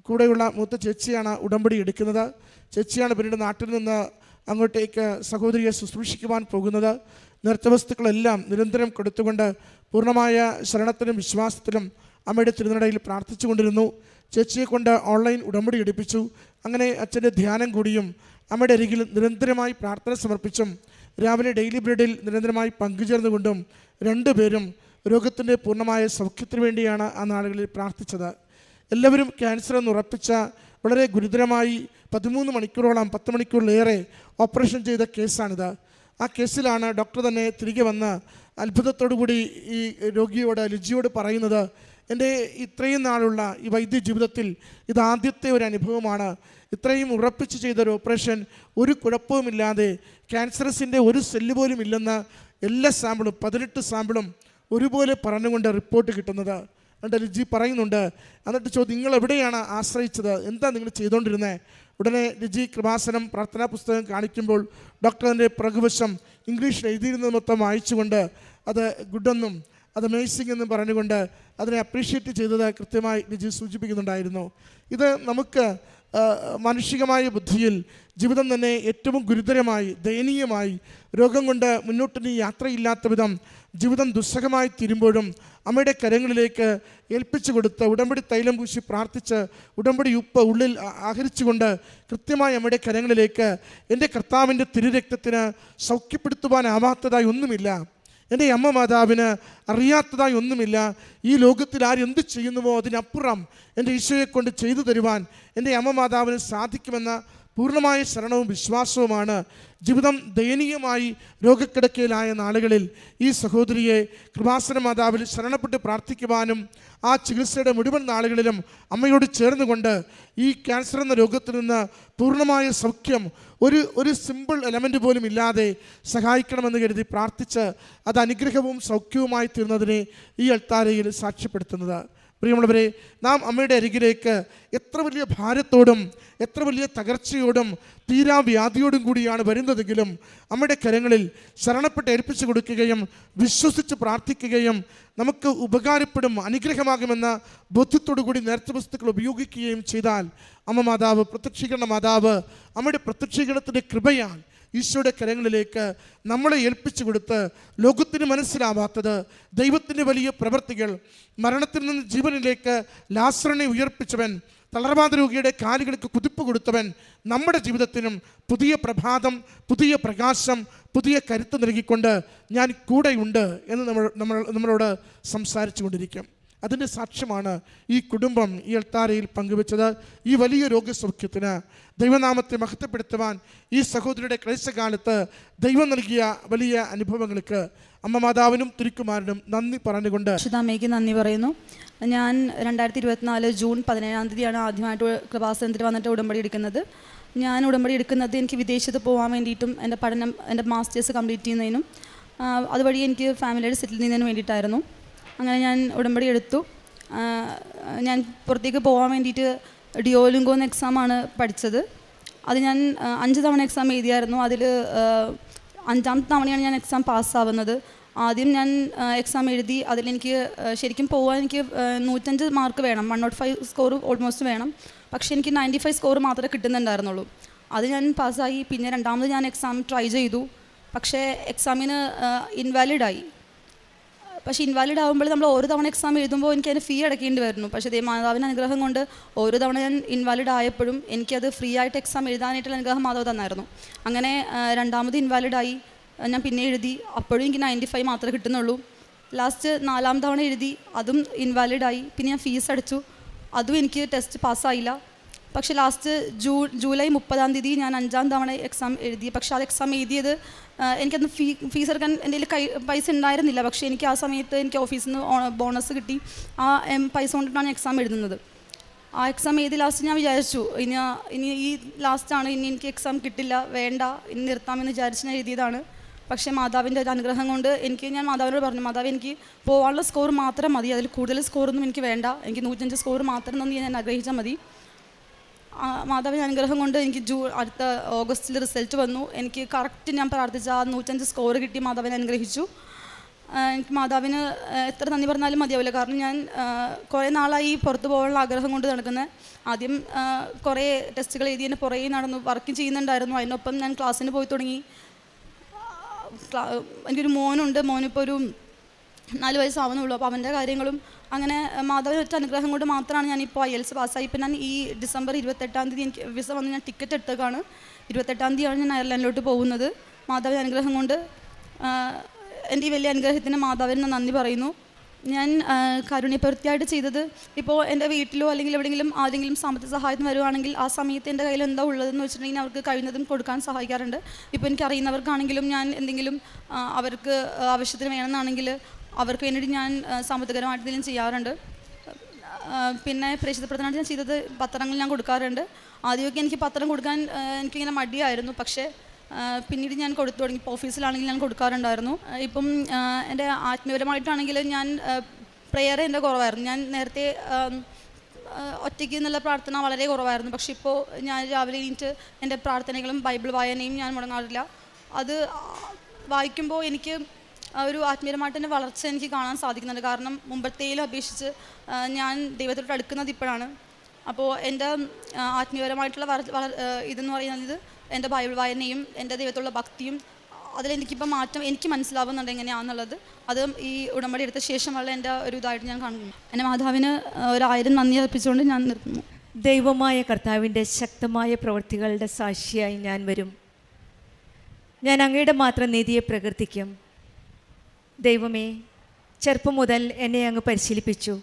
F: കൂടെയുള്ള മൂത്ത ചേച്ചിയാണ് ഉടമ്പടി എടുക്കുന്നത്. ചേച്ചിയാണ് പിന്നീട് നാട്ടിൽ നിന്ന് അങ്ങോട്ടേക്ക് സഹോദരിയെ ശുശ്രൂഷിക്കുവാൻ പോകുന്നത്. നേർച്ചവസ്തുക്കളെല്ലാം നിരന്തരം കൊടുത്തുകൊണ്ട് പൂർണ്ണമായ ശരണത്തിലും വിശ്വാസത്തിലും അമ്മയുടെ തിരുനടയിൽ പ്രാർത്ഥിച്ചു കൊണ്ടിരുന്നു. ചേച്ചിയെ കൊണ്ട് ഓൺലൈൻ ഉടമ്പടി എടുപ്പിച്ചു. അങ്ങനെ അച്ഛൻ്റെ ധ്യാനം കൂടിയും അമ്മയുടെ അരികിൽ നിരന്തരമായി പ്രാർത്ഥന സമർപ്പിച്ചും രാവിലെ ഡെയിലി ബ്രെഡിൽ നിരന്തരമായി പങ്കുചേർന്നുകൊണ്ടും രണ്ടുപേരും രോഗത്തിൻ്റെ പൂർണ്ണമായ സൗഖ്യത്തിന് വേണ്ടിയാണ് ആ നാളുകളിൽ പ്രാർത്ഥിച്ചത്. എല്ലാവരും ക്യാൻസർ എന്ന് ഉറപ്പിച്ച വളരെ ഗുരുതരമായി 13 മണിക്കൂറോളം 10 മണിക്കൂറിലേറെ ഓപ്പറേഷൻ ചെയ്ത കേസാണിത്. ആ കേസിലാണ് ഡോക്ടർ തന്നെ തിരികെ വന്ന് അത്ഭുതത്തോടുകൂടി ഈ രോഗിയോട്, ലിജിയോട് പറയുന്നത്, എൻ്റെ ഇത്രയും നാളുള്ള ഈ വൈദ്യ ജീവിതത്തിൽ ഇതാദ്യത്തെ ഒരു അനുഭവമാണ്. ഇത്രയും ഉറപ്പിച്ച് ചെയ്തൊരു ഓപ്പറേഷൻ ഒരു കുഴപ്പവുമില്ലാതെ ക്യാൻസറസിൻ്റെ ഒരു സെല്ല് പോലും ഇല്ലെന്ന് എല്ലാ സാമ്പിളും 18 സാമ്പിളും ഒരുപോലെ പറഞ്ഞുകൊണ്ട് റിപ്പോർട്ട് കിട്ടുന്നത്. എന്നിട്ട് ലിജി പറയുന്നുണ്ട്. എന്നിട്ട് ചോദ്യം, നിങ്ങൾ എവിടെയാണ് ആശ്രയിച്ചത്, എന്താ നിങ്ങൾ ചെയ്തുകൊണ്ടിരുന്നത്? ഉടനെ ലിജി കൃപാസനം പ്രാർത്ഥനാ പുസ്തകം കാണിക്കുമ്പോൾ ഡോക്ടറിൻ്റെ പ്രകൃവശം ഇംഗ്ലീഷിൽ എഴുതിയിരുന്നത് മൊത്തം വായിച്ചുകൊണ്ട് അത് ഗുഡെന്നും അത് അമേസിംഗ് എന്നും പറഞ്ഞുകൊണ്ട് അതിനെ അപ്രീഷിയേറ്റ് ചെയ്തത് കൃത്യമായി ലിജി സൂചിപ്പിക്കുന്നുണ്ടായിരുന്നു. ഇത് നമുക്ക് മാനുഷികമായ ബുദ്ധിയിൽ ജീവിതം തന്നെ ഏറ്റവും ഗുരുതരമായി, ദയനീയമായി, രോഗം കൊണ്ട് മുന്നോട്ട് യാത്രയില്ലാത്ത വിധം ജീവിതം ദുസ്സഹമായി തീരുമ്പോഴും അമ്മയുടെ കരങ്ങളിലേക്ക് ഏൽപ്പിച്ചു കൊടുത്ത് ഉടമ്പടി തൈലം പൂശി പ്രാർത്ഥിച്ച് ഉടമ്പടി ഉപ്പ് ഉള്ളിൽ ആഹരിച്ചുകൊണ്ട് കൃത്യമായി അമ്മയുടെ കരങ്ങളിലേക്ക് എൻ്റെ കർത്താവിൻ്റെ തിരുരക്തത്തിന് സൗഖ്യപ്പെടുത്തുവാനാവാത്തതായി ഒന്നുമില്ല, എൻ്റെ അമ്മ മാതാവിന് അറിയാത്തതായി ഒന്നുമില്ല. ഈ ലോകത്തിൽ ആരെന്ത് ചെയ്യുന്നുവോ അതിനപ്പുറം എൻ്റെ ഈശോയെ കൊണ്ട് ചെയ്തു തരുവാൻ എൻ്റെ അമ്മ മാതാവിന് സാധിക്കുമെന്ന പൂർണ്ണമായ ശരണവും വിശ്വാസവുമാണ് ജീവിതം ദയനീയമായി രോഗക്കിടക്കയിലായ നാളുകളിൽ ഈ സഹോദരിയെ കൃപാസന മാതാവിൽ ശരണപ്പെട്ട് പ്രാർത്ഥിക്കുവാനും ആ ചികിത്സയുടെ മുഴുവൻ നാളുകളിലും അമ്മയോട് ചേർന്നുകൊണ്ട് ഈ ക്യാൻസർ എന്ന രോഗത്തിൽ നിന്ന് പൂർണ്ണമായ സൗഖ്യം ഒരു സിമ്പിൾ എലമെൻ്റ് പോലും ഇല്ലാതെ സഹായിക്കണമെന്ന് കരുതി പ്രാർത്ഥിച്ച് അത് അനുഗ്രഹവും സൗഖ്യവുമായി തീർന്നതിനെ ഈ അൾത്താരയിൽ സാക്ഷ്യപ്പെടുത്തുന്നത്. പ്രിയമുള്ളവരെ, നാം അമ്മയുടെ അരികിലേക്ക് എത്ര വലിയ ഭാരത്തോടും എത്ര വലിയ തകർച്ചയോടും തീരാവ്യാധിയോടും കൂടിയാണ് വരുന്നതെങ്കിലും അമ്മയുടെ കരങ്ങളിൽ ശരണപ്പെട്ട് ഏൽപ്പിച്ചു കൊടുക്കുകയും വിശ്വസിച്ച് പ്രാർത്ഥിക്കുകയും നമുക്ക് ഉപകാരപ്പെടും, അനുഗ്രഹമാകുമെന്ന ബോധ്യത്തോടു കൂടി നേർച്ച വസ്തുക്കൾ ഉപയോഗിക്കുകയും ചെയ്താൽ അമ്മ മാതാവ്, പ്രത്യക്ഷീകരണ മാതാവ് അമ്മയുടെ പ്രത്യക്ഷീകരണത്തിൻ്റെ കൃപയാൽ ഈശോയുടെ കരങ്ങളിലേക്ക് നമ്മളെ ഏൽപ്പിച്ചു കൊടുത്ത് ലോകത്തിന് മനസ്സിലാവാത്തത് ദൈവത്തിൻ്റെ വലിയ പ്രവൃത്തികൾ, മരണത്തിൽ നിന്ന് ജീവനിലേക്ക് ലാസറിനെ ഉയർപ്പിച്ചവൻ, തളർവാദ രോഗിയുടെ കാലുകൾക്ക് കുതിപ്പ് കൊടുത്തവൻ നമ്മുടെ ജീവിതത്തിനും പുതിയ പ്രഭാതം, പുതിയ പ്രകാശം, പുതിയ കരുത്ത് നൽകിക്കൊണ്ട് ഞാൻ കൂടെയുണ്ട് എന്ന് നമ്മളോട് സംസാരിച്ചു കൊണ്ടിരിക്കും. അതിൻ്റെ സാക്ഷ്യമാണ് ഈ കുടുംബം ഈ അൾത്താരയിൽ പങ്കുവെച്ചത്. ഈ വലിയ രോഗസൗഖ്യത്തിന് ദൈവനാമത്തെ മഹത്വപ്പെടുത്തുവാൻ ഈ സഹോദരിയുടെ ക്ലേശകാലത്ത് ദൈവം നൽകിയ വലിയ അനുഭവങ്ങൾക്ക് അമ്മ മാതാവിനും തിരുക്കുമാരനും നന്ദി പറഞ്ഞുകൊണ്ട്
I: പരിശുദ്ധമ്മയ്ക്ക് നന്ദി പറയുന്നു. ഞാൻ 2024 ജൂൺ 17-ാം തീയതിയാണ് ആദ്യമായിട്ട് കൃപാസനത്തിൽ വന്നിട്ട് ഉടമ്പടി എടുക്കുന്നത്. ഞാൻ ഉടമ്പടി എടുക്കുന്നത് എനിക്ക് വിദേശത്ത് പോകാൻ വേണ്ടിയിട്ടും എൻ്റെ പഠനം, എൻ്റെ മാസ്റ്റേഴ്സ് കംപ്ലീറ്റ് ചെയ്യുന്നതിനും അതുവഴി എനിക്ക് ഫാമിലിയായിട്ട് സെറ്റിൽ ചെയ്യുന്നതിനും വേണ്ടിയിട്ടായിരുന്നു. അങ്ങനെ ഞാൻ ഉടമ്പടി എടുത്തു. ഞാൻ പുറത്തേക്ക് പോകാൻ വേണ്ടിയിട്ട് ഡിയോലിംഗോ എന്ന എക്സാമാണ് പഠിച്ചത്. അത് ഞാൻ 5 തവണ എക്സാം എഴുതിയായിരുന്നു. അതിൽ 5ാമത്തെ തവണയാണ് ഞാൻ എക്സാം പാസ്സാവുന്നത്. ആദ്യം ഞാൻ എക്സാം എഴുതി. അതിലെനിക്ക് ശരിക്കും പോകാൻ എനിക്ക് 105 മാർക്ക് വേണം, 105 സ്കോർ ഓൾമോസ്റ്റ് വേണം. പക്ഷേ എനിക്ക് 95 സ്കോർ മാത്രമേ കിട്ടുന്നുണ്ടായിരുന്നുള്ളൂ. അത് ഞാൻ പാസ്സായി. പിന്നെ രണ്ടാമത് ഞാൻ എക്സാം ട്രൈ ചെയ്തു. പക്ഷേ എക്സാമിന് ഇൻവാലിഡായി. പക്ഷേ ഇൻവാലിഡ് ആകുമ്പോൾ നമ്മൾ ഓരോ തവണ എക്സാം എഴുതുമ്പോൾ എനിക്ക് അതിന് ഫീ അടയ്ക്കേണ്ടി വരുന്നു. പക്ഷേ മാതാവിൻ്റെ അനുഗ്രഹം കൊണ്ട് ഓരോ തവണ ഞാൻ ഇൻവാലിഡ് ആയപ്പോഴും എനിക്കത് ഫ്രീ ആയിട്ട് എക്സാം എഴുതാനായിട്ടുള്ള അനുഗ്രഹം മാതാവ് തന്നായിരുന്നു. അങ്ങനെ രണ്ടാമത് ഇൻവാലിഡായി. ഞാൻ പിന്നെ എഴുതി. അപ്പോഴും എനിക്ക് 95 മാത്രമേ കിട്ടുന്നുള്ളൂ. ലാസ്റ്റ് 4ാം തവണ എഴുതി, അതും ഇൻവാലിഡായി. പിന്നെ ഞാൻ ഫീസ് അടച്ചു, അതും എനിക്ക് ടെസ്റ്റ് പാസ്സായില്ല. പക്ഷേ ലാസ്റ്റ് ജൂലൈ 30-ാം തീയതി ഞാൻ 5ാം തവണ എക്സാം എഴുതി. പക്ഷേ അത് എക്സാം എഴുതിയത് എനിക്കന്ന് ഫീസ് എടുക്കാൻ എൻ്റെ കയ്യിൽ പൈസ ഉണ്ടായിരുന്നില്ല. പക്ഷേ എനിക്ക് ആ സമയത്ത് എനിക്ക് ഓഫീസിൽ നിന്ന് ബോണസ് കിട്ടി. ആ പൈസ കൊണ്ടിട്ടാണ് എക്സാം എഴുതുന്നത്. ആ എക്സാം എഴുതി ലാസ്റ്റ് ഞാൻ വിചാരിച്ചു ഇനി ഈ ലാസ്റ്റാണ്, ഇനി എനിക്ക് എക്സാം കിട്ടില്ല, വേണ്ട, ഇനി നിർത്താമെന്ന് വിചാരിച്ച് ഞാൻ എഴുതിയതാണ്. പക്ഷേ മാതാവിൻ്റെ ഒരു അനുഗ്രഹം കൊണ്ട് ഞാൻ മാതാവിനോട് പറഞ്ഞു, മാതാവ് എനിക്ക് പോകാനുള്ള സ്കോർ മാത്രം മതി, അതിൽ കൂടുതൽ സ്കോറൊന്നും എനിക്ക് വേണ്ട, എനിക്ക് 105 സ്കോർ മാത്രം തന്നെ ഞാൻ ആഗ്രഹിച്ചാൽ മതി. മാതാവിൻ്റെ അനുഗ്രഹം കൊണ്ട് എനിക്ക് അടുത്ത ഓഗസ്റ്റിൽ റിസൾട്ട് വന്നു. എനിക്ക് കറക്റ്റ് ഞാൻ പ്രാർത്ഥിച്ച ആ 105 സ്കോർ കിട്ടി. മാതാവിനെ അനുഗ്രഹിച്ചു. എനിക്ക് മാതാവിന് എത്ര നന്ദി പറഞ്ഞാലും മതിയാവില്ല. കാരണം ഞാൻ കുറേ നാളായി പുറത്ത് പോകാനുള്ള ആഗ്രഹം കൊണ്ട് നടക്കുന്നത്. ആദ്യം കുറേ ടെസ്റ്റുകൾ എഴുതിയതിന് പുറകെ നടന്നു, വർക്ക് ചെയ്യുന്നുണ്ടായിരുന്നു. അതിനൊപ്പം ഞാൻ ക്ലാസ്സിന് പോയി തുടങ്ങി. എനിക്കൊരു മോനുണ്ട്. മോനിപ്പോൾ ഒരു 4 വയസ്സാവുന്നുള്ളൂ. അപ്പോൾ അവൻ്റെ കാര്യങ്ങളും അങ്ങനെ മാതാവിൻ്റെ ഒറ്റ അനുഗ്രഹം കൊണ്ട് മാത്രമാണ് ഞാനിപ്പോൾ IELTS പാസ്സായി. ഇപ്പം ഞാൻ ഈ ഡിസംബർ 28-ാം തീയതി എനിക്ക് വിസ വന്ന് ഞാൻ ടിക്കറ്റ് എടുത്തേക്കാണ്. 28-ാം തീയതിയാണ് ഞാൻ അയർലൻഡിലോട്ട് പോകുന്നത്. മാതാവിൻ്റെ അനുഗ്രഹം കൊണ്ട് എൻ്റെ ഈ വലിയ അനുഗ്രഹത്തിന് മാതാവിന് നന്ദി പറയുന്നു. ഞാൻ കാരുണ്യപ്രവൃത്തിയായിട്ട് ചെയ്തത്, ഇപ്പോൾ എൻ്റെ വീട്ടിലോ അല്ലെങ്കിൽ എവിടെയെങ്കിലും ആരെങ്കിലും സാമ്പത്തിക സഹായത്തിന് വരുവാണെങ്കിൽ ആ സമയത്ത് എൻ്റെ കയ്യിൽ എന്താ ഉള്ളതെന്ന് വെച്ചിട്ടുണ്ടെങ്കിൽ അവർക്ക് കഴിയുന്നതും കൊടുക്കാൻ സഹായിക്കാറുണ്ട്. ഇപ്പോൾ എനിക്കറിയുന്നവർക്കാണെങ്കിലും ഞാൻ എന്തെങ്കിലും അവർക്ക് ആവശ്യത്തിന് വേണമെന്നാണെങ്കിൽ അവർക്ക് വേണ്ടിയിട്ട് ഞാൻ സാമ്പത്തികപരമായിട്ട് എന്തെങ്കിലും ചെയ്യാറുണ്ട്. പിന്നെ പ്രേക്ഷിതപ്രവർത്തനമായിട്ട് ഞാൻ ചെയ്തത് പത്രങ്ങൾ ഞാൻ കൊടുക്കാറുണ്ട്. ആദ്യമൊക്കെ എനിക്ക് പത്രം കൊടുക്കാൻ എനിക്കിങ്ങനെ മടിയായിരുന്നു. പക്ഷേ പിന്നീട് ഞാൻ കൊടുത്തു തുടങ്ങി. ഇപ്പോൾ ഓഫീസിലാണെങ്കിൽ ഞാൻ കൊടുക്കാറുണ്ടായിരുന്നു. ഇപ്പം എൻ്റെ ആത്മീയപരമായിട്ടാണെങ്കിൽ ഞാൻ പ്രെയർ എൻ്റെ കുറവായിരുന്നു. ഞാൻ നേരത്തെ ഒറ്റയ്ക്ക് എന്നുള്ള പ്രാർത്ഥന വളരെ കുറവായിരുന്നു. പക്ഷേ ഇപ്പോൾ ഞാൻ രാവിലെ എണീറ്റ് എൻ്റെ പ്രാർത്ഥനകളും ബൈബിൾ വായനയും ഞാൻ മുടങ്ങാറില്ല. അത് വായിക്കുമ്പോൾ എനിക്ക് ഒരു ആത്മീയമായിട്ട് തന്നെ വളർച്ച എനിക്ക് കാണാൻ സാധിക്കുന്നുണ്ട്. കാരണം മുമ്പത്തേലും അപേക്ഷിച്ച് ഞാൻ ദൈവത്തോട് അടുക്കുന്നത് ഇപ്പോഴാണ്. അപ്പോൾ എൻ്റെ ആത്മീയപരമായിട്ടുള്ള ഇതെന്ന് പറയുന്നത് എൻ്റെ ബൈബിൾ വായനയും എൻ്റെ ദൈവത്തോടുള്ള ഭക്തിയും, അതിലെനിക്കിപ്പോൾ മാറ്റം എനിക്ക് മനസ്സിലാവുന്നുണ്ട് എങ്ങനെയാണെന്നുള്ളത്. അത് ഈ ഉടമ്പടി എടുത്ത ശേഷമുള്ള എൻ്റെ ഒരു ഇതായിട്ട് ഞാൻ കാണുന്നു. എൻ്റെ മാതാവിന് 1000 നന്ദി അർപ്പിച്ചുകൊണ്ട് ഞാൻ നിർത്തുന്നു.
J: ദൈവമായ കർത്താവിൻ്റെ ശക്തമായ പ്രവൃത്തികളുടെ സാക്ഷിയായി ഞാൻ വരും. ഞാൻ അങ്ങയുടെ മാത്രം നീതിയെ പ്രകീർത്തിക്കും. ദൈവമേ, ചെറുപ്പം മുതൽ എന്നെ അങ്ങ് പരിശീലിപ്പിച്ചു.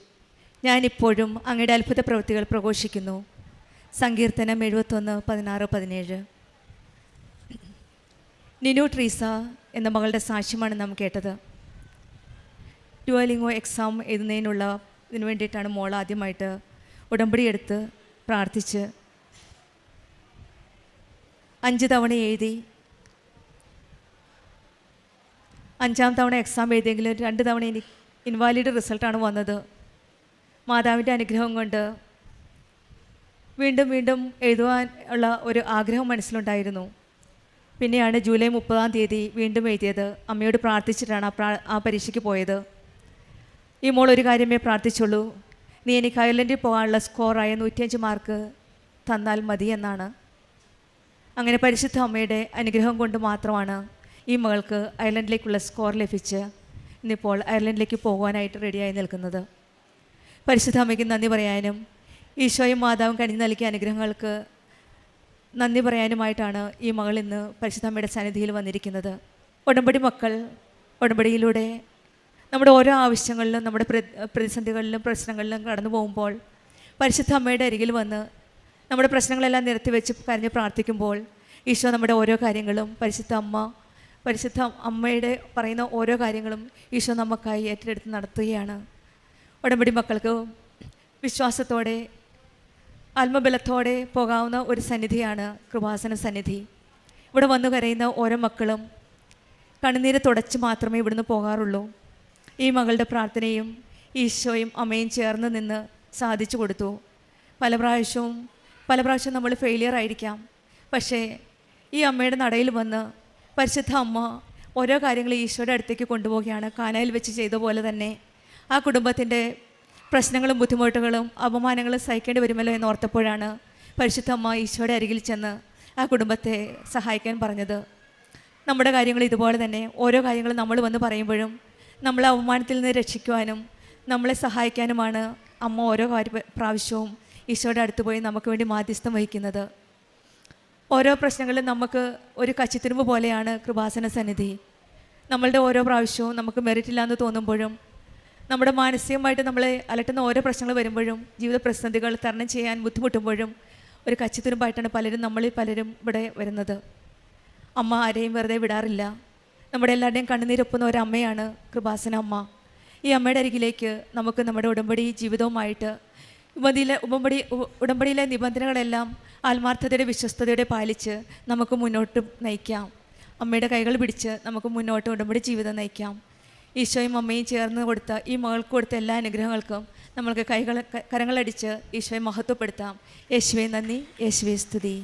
J: ഞാനിപ്പോഴും അങ്ങയുടെ അത്ഭുത പ്രവൃത്തികൾ പ്രഘോഷിക്കുന്നു. സങ്കീർത്തനം 71:16-17. നിനു ട്രീസ എന്ന മകളുടെ സാക്ഷ്യമാണ് നാം കേട്ടത്. ഡുവലിംഗോ എക്സാം ഇതിനു വേണ്ടിയിട്ടാണ് മോൾ ആദ്യമായിട്ട് ഉടമ്പടി എടുത്ത് പ്രാർത്ഥിച്ച് 5 തവണ എഴുതി. 5ാം തവണ എക്സാം എഴുതിയെങ്കിലും 2 തവണ എനിക്ക് ഇൻവാലിഡ് റിസൾട്ടാണ് വന്നത്. മാതാവിൻ്റെ അനുഗ്രഹം കൊണ്ട് വീണ്ടും വീണ്ടും എഴുതുവാൻ ഉള്ള ഒരു ആഗ്രഹം മനസ്സിലുണ്ടായിരുന്നു. പിന്നെയാണ് ജൂലൈ 30-ാം തീയതി വീണ്ടും എഴുതിയത്. അമ്മയോട് പ്രാർത്ഥിച്ചിട്ടാണ് ആ പരീക്ഷയ്ക്ക് പോയത്. ഈ മോൾ ഒരു കാര്യമേ പ്രാർത്ഥിച്ചുള്ളൂ, നീ എനിക്ക് അയർലൻഡിൽ പോകാനുള്ള സ്കോറായ 105 മാർക്ക് തന്നാൽ മതി എന്നാണ്. അങ്ങനെ പരിശുദ്ധ അമ്മയുടെ അനുഗ്രഹം കൊണ്ട് മാത്രമാണ് ഈ മകൾക്ക് അയർലൻഡിലേക്കുള്ള സ്കോർ ലഭിച്ച് ഇന്നിപ്പോൾ അയർലൻഡിലേക്ക് പോകുവാനായിട്ട് റെഡിയായി നിൽക്കുന്നത്. പരിശുദ്ധ അമ്മയ്ക്ക് നന്ദി പറയാനും ഈശോയും മാതാവും കനിഞ്ഞു നൽകിയ അനുഗ്രഹങ്ങൾക്ക് നന്ദി പറയാനുമായിട്ടാണ് ഈ മകൾ ഇന്ന് പരിശുദ്ധ അമ്മയുടെ സന്നിധിയിൽ വന്നിരിക്കുന്നത്. ഉടമ്പടി മക്കൾ ഉടമ്പടിയിലൂടെ നമ്മുടെ ഓരോ ആവശ്യങ്ങളിലും നമ്മുടെ പ്രതിസന്ധികളിലും പ്രശ്നങ്ങളിലും കടന്നു പോകുമ്പോൾ പരിശുദ്ധ അമ്മയുടെ അരികിൽ വന്ന് നമ്മുടെ പ്രശ്നങ്ങളെല്ലാം നിരത്തി വെച്ച് കരഞ്ഞ് പ്രാർത്ഥിക്കുമ്പോൾ ഈശോ നമ്മുടെ ഓരോ കാര്യങ്ങളും പരിശുദ്ധ അമ്മയുടെ പറയുന്ന ഓരോ കാര്യങ്ങളും ഈശോ നമുക്കായി ഏറ്റെടുത്ത് നടത്തുകയാണ്. ഉടമ്പടി മക്കൾക്ക് വിശ്വാസത്തോടെ ആത്മബലത്തോടെ പോകാവുന്ന ഒരു സന്നിധിയാണ് കൃപാസന സന്നിധി. ഇവിടെ വന്നു കരയുന്ന ഓരോ മക്കളും കണ്ണുനീര് തുടച്ച് മാത്രമേ ഇവിടുന്ന് പോകാറുള്ളൂ. ഈ മകളുടെ പ്രാർത്ഥനയും ഈശോയും അമ്മയും ചേർന്ന് നിന്ന് സാധിച്ചു കൊടുത്തു. പല പ്രാവശ്യവും നമ്മൾ ഫെയിലിയർ ആയിരിക്കാം. പക്ഷേ ഈ അമ്മയുടെ നടയിൽ വന്ന് പരിശുദ്ധ അമ്മ ഓരോ കാര്യങ്ങൾ ഈശോയുടെ അടുത്തേക്ക് കൊണ്ടുപോവുകയാണ്. കാനായിൽ വെച്ച് ചെയ്ത പോലെ തന്നെ ആ കുടുംബത്തിൻ്റെ പ്രശ്നങ്ങളും ബുദ്ധിമുട്ടുകളും അപമാനങ്ങളും സഹിക്കേണ്ടി വരുമല്ലോ എന്നോർത്തപ്പോഴാണ് പരിശുദ്ധ അമ്മ ഈശോയുടെ അരികിൽ ചെന്ന് ആ കുടുംബത്തെ സഹായിക്കാൻ പറഞ്ഞത്. നമ്മുടെ കാര്യങ്ങൾ ഇതുപോലെ തന്നെ ഓരോ കാര്യങ്ങളും നമ്മൾ വന്ന് പറയുമ്പോഴും നമ്മളെ അവമാനത്തിൽ നിന്ന് രക്ഷിക്കുവാനും നമ്മളെ സഹായിക്കാനുമാണ് അമ്മ ഓരോ പ്രാവശ്യവും ഈശോയുടെ അടുത്ത് പോയി നമുക്ക് വേണ്ടി മാധ്യസ്ഥം വഹിക്കുന്നത്. ഓരോ പ്രശ്നങ്ങളും നമുക്ക് ഒരു കച്ചിത്തുരുമ്പ് പോലെയാണ് കൃപാസന സന്നിധി. നമ്മളുടെ ഓരോ പ്രാവശ്യവും നമുക്ക് മെറിറ്റില്ല എന്ന് തോന്നുമ്പോഴും നമ്മുടെ മാനസികമായിട്ട് നമ്മളെ അലട്ടുന്ന ഓരോ പ്രശ്നങ്ങൾ വരുമ്പോഴും ജീവിത പ്രതിസന്ധികൾ തരണം ചെയ്യാൻ ബുദ്ധിമുട്ടുമ്പോഴും ഒരു കച്ചിത്തുരുമ്പായിട്ടാണ് നമ്മളിൽ പലരും ഇവിടെ വരുന്നത്. അമ്മ ആരെയും വെറുതെ വിടാറില്ല. നമ്മുടെ എല്ലാവരുടെയും കണ്ണുനീരൊപ്പുന്ന ഒരമ്മയാണ് കൃപാസന അമ്മ. ഈ അമ്മയുടെ അരികിലേക്ക് നമുക്ക് നമ്മുടെ ഉടമ്പടി ജീവിതവുമായിട്ട് ഉടമ്പടിയിലെ നിബന്ധനകളെല്ലാം ആത്മാർത്ഥതയുടെ വിശ്വസ്തതയോടെ പാലിച്ച് നമുക്ക് മുന്നോട്ട് നയിക്കാം. അമ്മയുടെ കൈകൾ പിടിച്ച് നമുക്ക് മുന്നോട്ട് ഉടമ്പടി ജീവിതം നയിക്കാം. ഈശോയും അമ്മയും ചേർന്ന് കൊടുത്ത ഈ മകൾക്ക് കൊടുത്ത എല്ലാ അനുഗ്രഹങ്ങൾക്കും നമ്മൾക്ക് കരങ്ങളടിച്ച് ഈശോയെ മഹത്വപ്പെടുത്താം. യേശുവേ നന്ദി, യേശുവേ സ്തുതി.